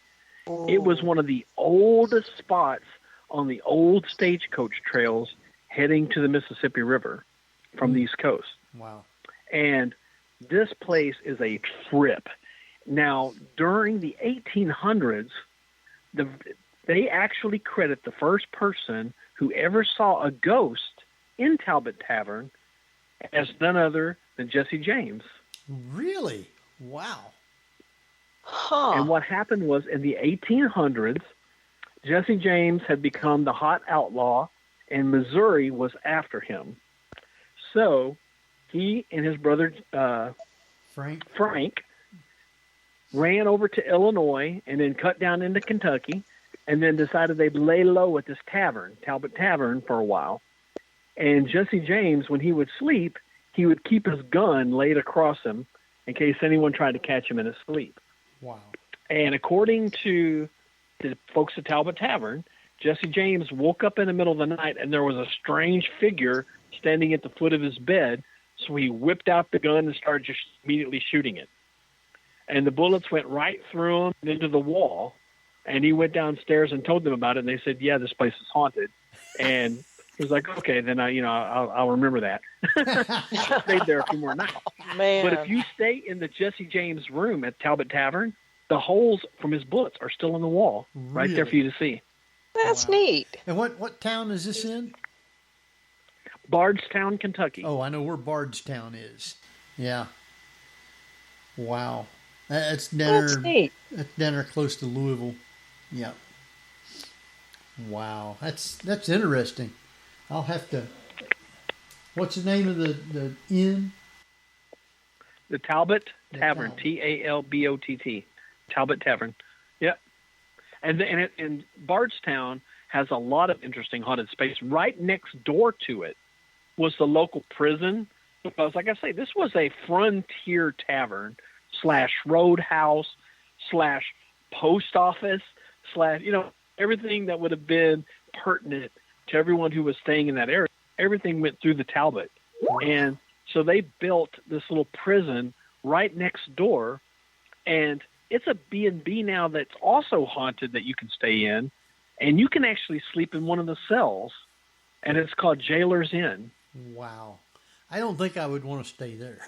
Oh. It was one of the oldest spots on the old stagecoach trails heading to the Mississippi River from the East Coast. Wow. And this place is a trip. Now, during the 1800s, they actually credit the first person who ever saw a ghost in Talbot Tavern as none other than Jesse James. Really? Wow. Huh. And what happened was in the 1800s, Jesse James had become the hot outlaw, and Missouri was after him. So he and his brother Frank ran over to Illinois and then cut down into Kentucky, and then decided they'd lay low at this tavern, Talbot Tavern, for a while. And Jesse James, when he would sleep, he would keep his gun laid across him in case anyone tried to catch him in his sleep. Wow. And according to the folks at Talbot Tavern, Jesse James woke up in the middle of the night and there was a strange figure standing at the foot of his bed. So he whipped out the gun and started just immediately shooting it. And the bullets went right through him and into the wall. And he went downstairs and told them about it. And they said, yeah, this place is haunted. And he was like, okay, then I'll remember that. Stayed there a few more nights. Man. But if you stay in the Jesse James room at Talbot Tavern, the holes from his bullets are still in the wall, right there for you to see. That's neat. And what town is this in? Bardstown, Kentucky. Oh, I know where Bardstown is. Yeah. Wow. That's down neat. That's down there close to Louisville. Yeah. Wow. That's interesting. I'll have to. What's the name of the inn? The Talbot Tavern. Talbott. Talbot Tavern. Yep. And Bardstown has a lot of interesting haunted space. Right next door to it was the local prison. Because, like I say, this was a frontier tavern / roadhouse / post office / everything that would have been pertinent to everyone who was staying in that area. Everything went through the Talbot. And so they built this little prison right next door. And it's a B&B now that's also haunted that you can stay in, and you can actually sleep in one of the cells, and it's called Jailer's Inn. Wow. I don't think I would want to stay there.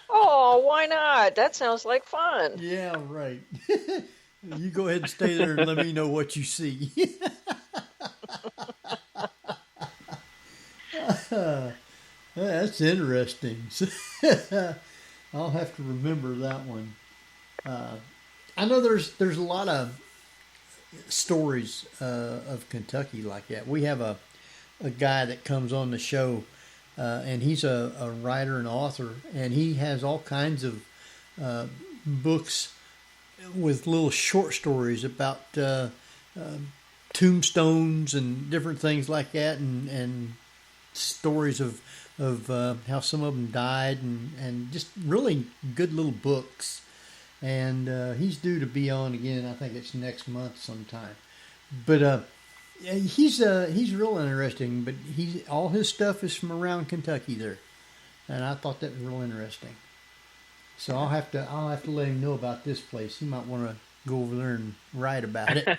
Oh, why not? That sounds like fun. Yeah, right. You go ahead and stay there and let me know what you see. That's interesting. I'll have to remember that one. I know there's a lot of stories of Kentucky like that. We have a guy that comes on the show, and he's a writer and author, and he has all kinds of books with little short stories about tombstones and different things like that, and stories of how some of them died, and just really good little books. And he's due to be on again. I think it's next month sometime. But he's real interesting. But all his stuff is from around Kentucky there, and I thought that was real interesting. So I'll have to let him know about this place. He might want to go over there and write about it.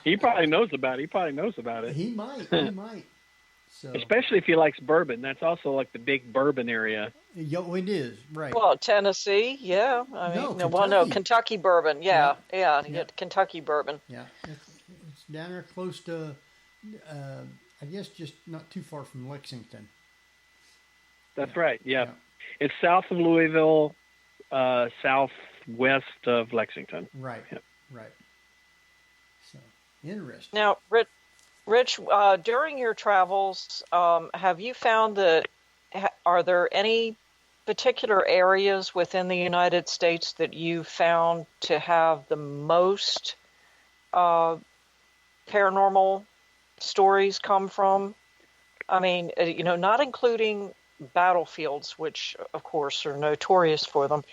He probably knows about it. He might. So, especially if he likes bourbon. That's also like the big bourbon area. Yeah, it is, right. Well, Tennessee, yeah. Kentucky bourbon, yeah. You get Kentucky bourbon. Yeah, it's down there close to, I guess just not too far from Lexington. That's right, yeah. It's south of Louisville, southwest of Lexington. Right, right. So, interesting. Now, Rich, during your travels, have you found that, are there any particular areas within the United States that you found to have the most paranormal stories come from? I mean, not including battlefields, which of course are notorious for them,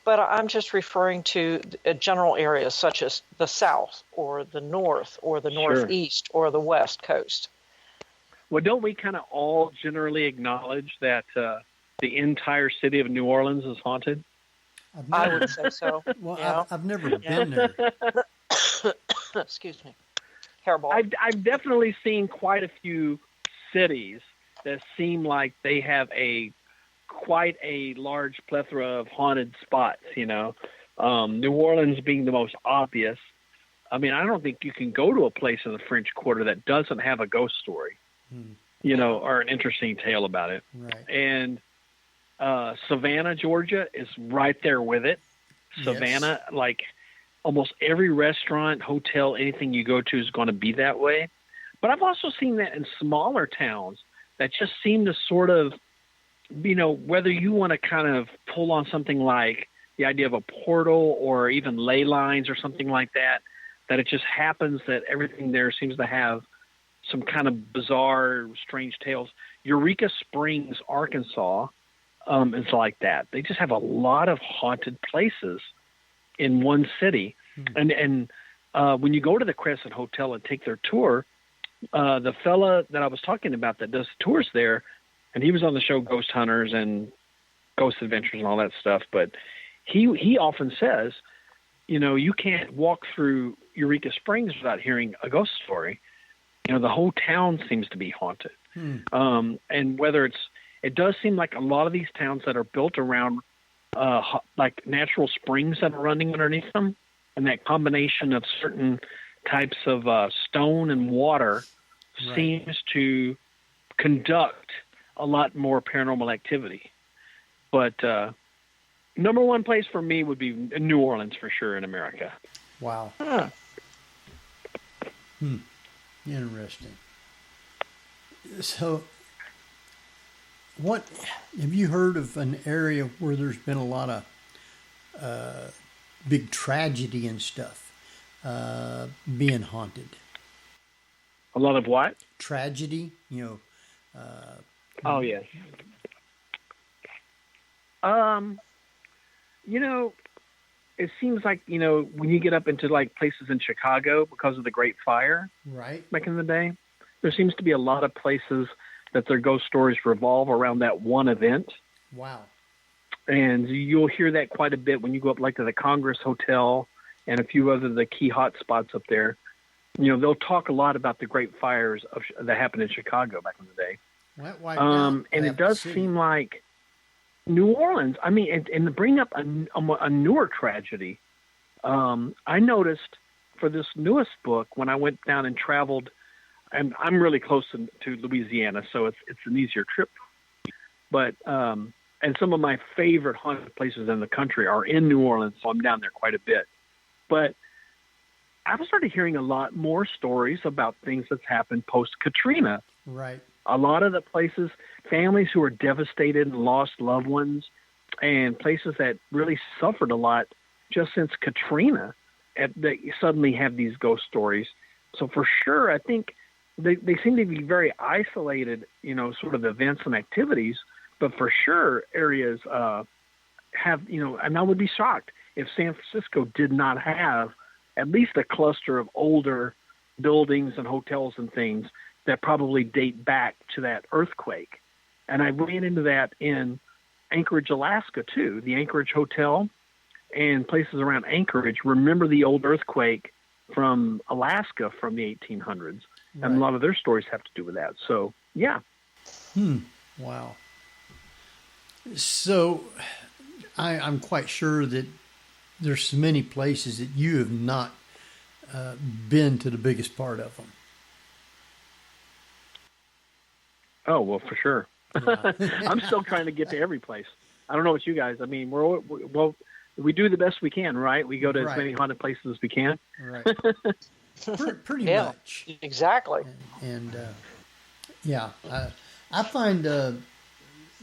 but I'm just referring to general areas such as the South or the North or the Northeast or the West Coast. Well, don't we kind of all generally acknowledge that the entire city of New Orleans is haunted? I would say so. Well, yeah. I've never been there. Excuse me. Hairball. I've definitely seen quite a few cities that seem like they have quite a large plethora of haunted spots, New Orleans being the most obvious. I mean, I don't think you can go to a place in the French Quarter that doesn't have a ghost story, or an interesting tale about it. Right. And Savannah, Georgia is right there with it. Savannah, yes. Like almost every restaurant, hotel, anything you go to is going to be that way. But I've also seen that in smaller towns that just seem to sort of, whether you want to kind of pull on something like the idea of a portal or even ley lines or something like that, that it just happens that everything there seems to have some kind of bizarre, strange tales. Eureka Springs, Arkansas, is like that. They just have a lot of haunted places in one city. And when you go to the Crescent Hotel and take their tour, the fella that I was talking about that does tours there, and he was on the show Ghost Hunters and Ghost Adventures and all that stuff, but he often says, you can't walk through Eureka Springs without hearing a ghost story. The whole town seems to be haunted. And whether it does seem like a lot of these towns that are built around like natural springs that are running underneath them, and that combination of certain types of stone and water seems to conduct a lot more paranormal activity. But number one place for me would be New Orleans for sure in America. Wow. Interesting. So, what have you heard of an area where there's been a lot of big tragedy and stuff being haunted? A lot of what? Tragedy, oh, yes. It seems like, when you get up into like places in Chicago because of the Great Fire, right, back in the day, there seems to be a lot of places that their ghost stories revolve around that one event. Wow. And you'll hear that quite a bit when you go up like to the Congress Hotel and a few other the key hot spots up there. You know, they'll talk a lot about the great fires that happened in Chicago back in the day. And it does seem like New Orleans, I mean, and to bring up a newer tragedy, I noticed for this newest book, when I went down and traveled, and I'm really close to Louisiana, so it's an easier trip. But, and some of my favorite haunted places in the country are in New Orleans, so I'm down there quite a bit. But I've started hearing a lot more stories about things that's happened post-Katrina. Right. A lot of the places, families who are devastated and lost loved ones, and places that really suffered a lot just since Katrina, they suddenly have these ghost stories. So for sure, I think they seem to be very isolated, you know, sort of events and activities, but for sure areas have, you know, and I would be shocked if San Francisco did not have at least a cluster of older buildings and hotels and things that probably date back to that earthquake. And I ran into that in Anchorage, Alaska, too. The Anchorage Hotel and places around Anchorage remember the old earthquake from Alaska from the 1800s. Right. And a lot of their stories have to do with that. So, yeah. Wow. So I'm quite sure that there's so many places that you have not been to the biggest part of them. Oh, well, for sure. Yeah. I'm still trying to get to every place. I don't know what you guys, I mean, we do the best we can, right? We go to as many haunted places as we can. Right. Pretty much. Exactly. And yeah, I find a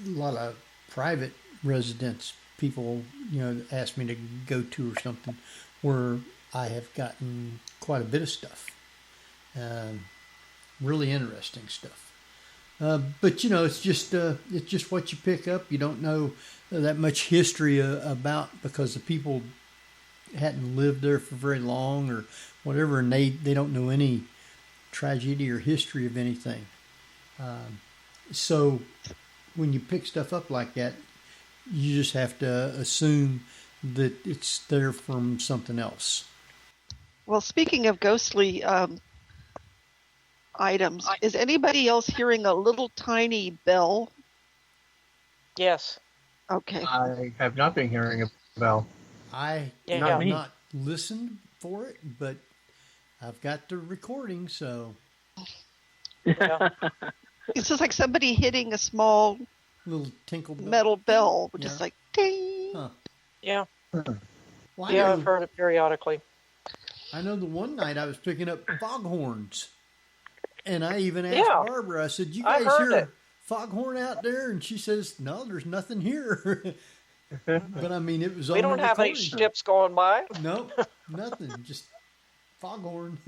lot of private residents, people, you know, ask me to go to or something, where I have gotten quite a bit of stuff. Really interesting stuff. But you know, it's just what you pick up. You don't know that much history about, because the people hadn't lived there for very long or whatever, and they don't know any tragedy or history of anything. So when you pick stuff up like that, you just have to assume that it's there from something else. Well, speaking of ghostly items, is anybody else hearing a little tiny bell? Yes. Okay. I have not been hearing a bell. I have not listened for it, but I've got the recording, so. Yeah. It's just like somebody hitting a small little tinkle bell. Metal bell, just like ding. Huh. Yeah. Well, I've heard it periodically. I know the one night I was picking up foghorns, and I even asked Barbara, I said, "You guys hear a foghorn out there?" And she says, "No, there's nothing here." But I mean, it was on We don't have any ships going by. Nope, nothing, just foghorn.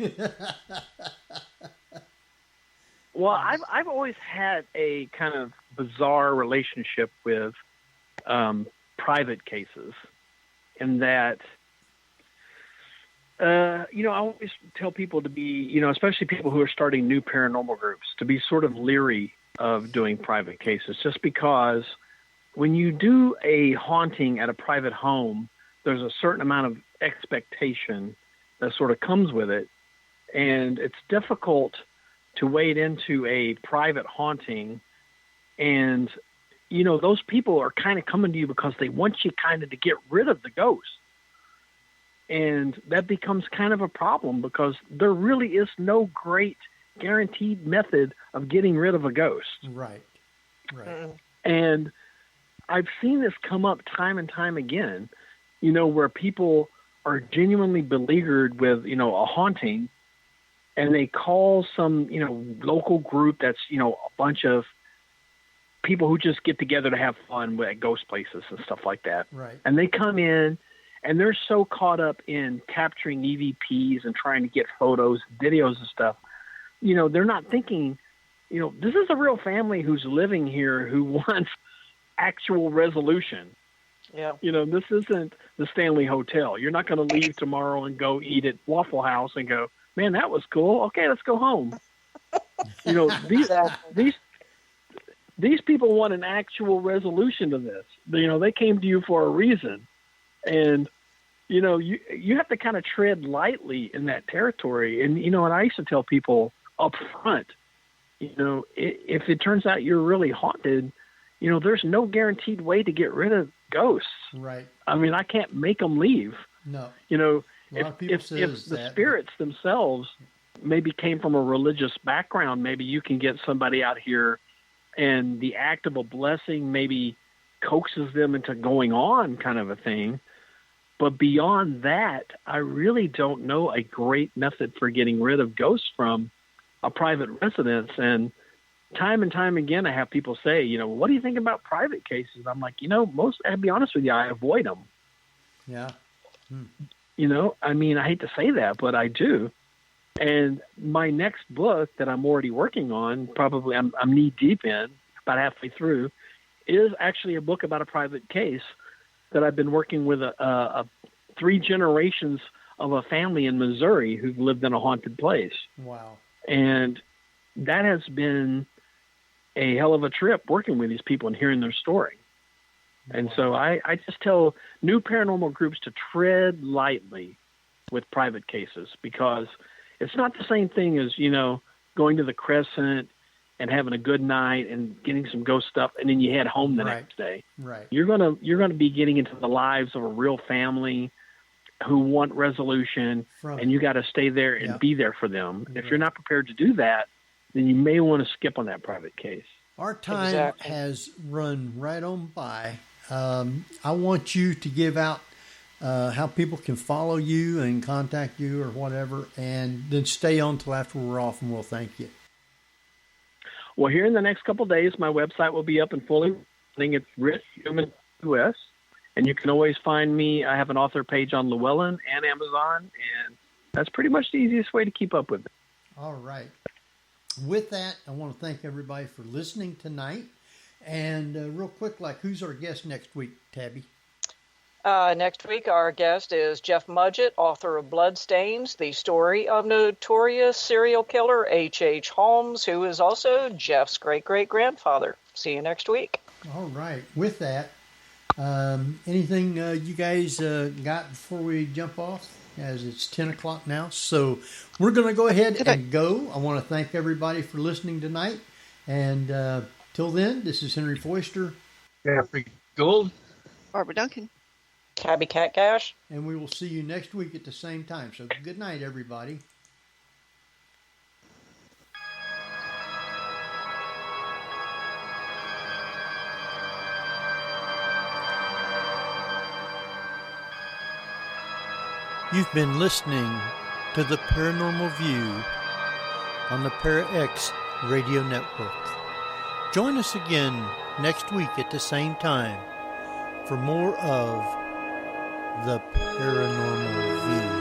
Well, I've always had a kind of bizarre relationship with private cases, in that, you know, I always tell people to be, you know, especially people who are starting new paranormal groups, to be sort of leery of doing private cases, just because when you do a haunting at a private home, there's a certain amount of expectation that sort of comes with it, and it's difficult to wade into a private haunting, and, you know, those people are kind of coming to you because they want you kind of to get rid of the ghost. And that becomes kind of a problem, because there really is no great guaranteed method of getting rid of a ghost. Right. And I've seen this come up time and time again, you know, where people are genuinely beleaguered with, you know, a haunting, and they call some, you know, local group that's, you know, a bunch of people who just get together to have fun at ghost places and stuff like that. Right. And they come in, and they're so caught up in capturing EVPs and trying to get photos, videos and stuff. You know, they're not thinking, you know, this is a real family who's living here who wants actual resolution. Yeah. You know, this isn't the Stanley Hotel. You're not going to leave tomorrow and go eat at Waffle House and go, man, that was cool. Okay, let's go home. You know, these these people want an actual resolution to this. They came to you for a reason. And, you have to kind of tread lightly in that territory. And, and I used to tell people up front, if it turns out you're really haunted, there's no guaranteed way to get rid of ghosts. Right. I mean, I can't make them leave. No. If the spirits themselves maybe came from a religious background, maybe you can get somebody out here and the act of a blessing maybe coaxes them into going on, kind of a thing. But beyond that, I really don't know a great method for getting rid of ghosts from a private residence. And time again, I have people say, what do you think about private cases? I'm like, I'll be honest with you, I avoid them. Yeah. I mean, I hate to say that, but I do. And my next book that I'm already working on, probably I'm knee deep in, about halfway through, is actually a book about a private case that I've been working with a 3 generations of a family in Missouri who've lived in a haunted place. Wow. And that has been a hell of a trip working with these people and hearing their story. And so I just tell new paranormal groups to tread lightly with private cases, because it's not the same thing as, going to the Crescent and having a good night and getting some ghost stuff, and then you head home the next day. Right. You're gonna be getting into the lives of a real family who want resolution, and you got to stay there and be there for them. If you're not prepared to do that, then you may want to skip on that private case. Our time has run right on by. I want you to give out how people can follow you and contact you or whatever, and then stay on till after we're off, and we'll thank you. Well, here in the next couple of days, my website will be up and fully running. It's Rich Newman US, and you can always find me. I have an author page on Llewellyn and Amazon, and that's pretty much the easiest way to keep up with it. All right. With that, I want to thank everybody for listening tonight. And real quick, who's our guest next week, Tabby? Next week, our guest is Jeff Mudgett, author of Bloodstains, the story of notorious serial killer H.H. Holmes, who is also Jeff's great-great-grandfather. See you next week. All right. With that, anything you guys got before we jump off? As it's 10 o'clock now. So we're going to go ahead and go. I want to thank everybody for listening tonight. And till then, this is Henry Foister. Jeffrey Gould. Barbara Duncan. Tabby Cat Cash. And we will see you next week at the same time. So good night, everybody. You've been listening to the Paranormal View on the ParaX Radio Network. Join us again next week at the same time for more of the Paranormal View.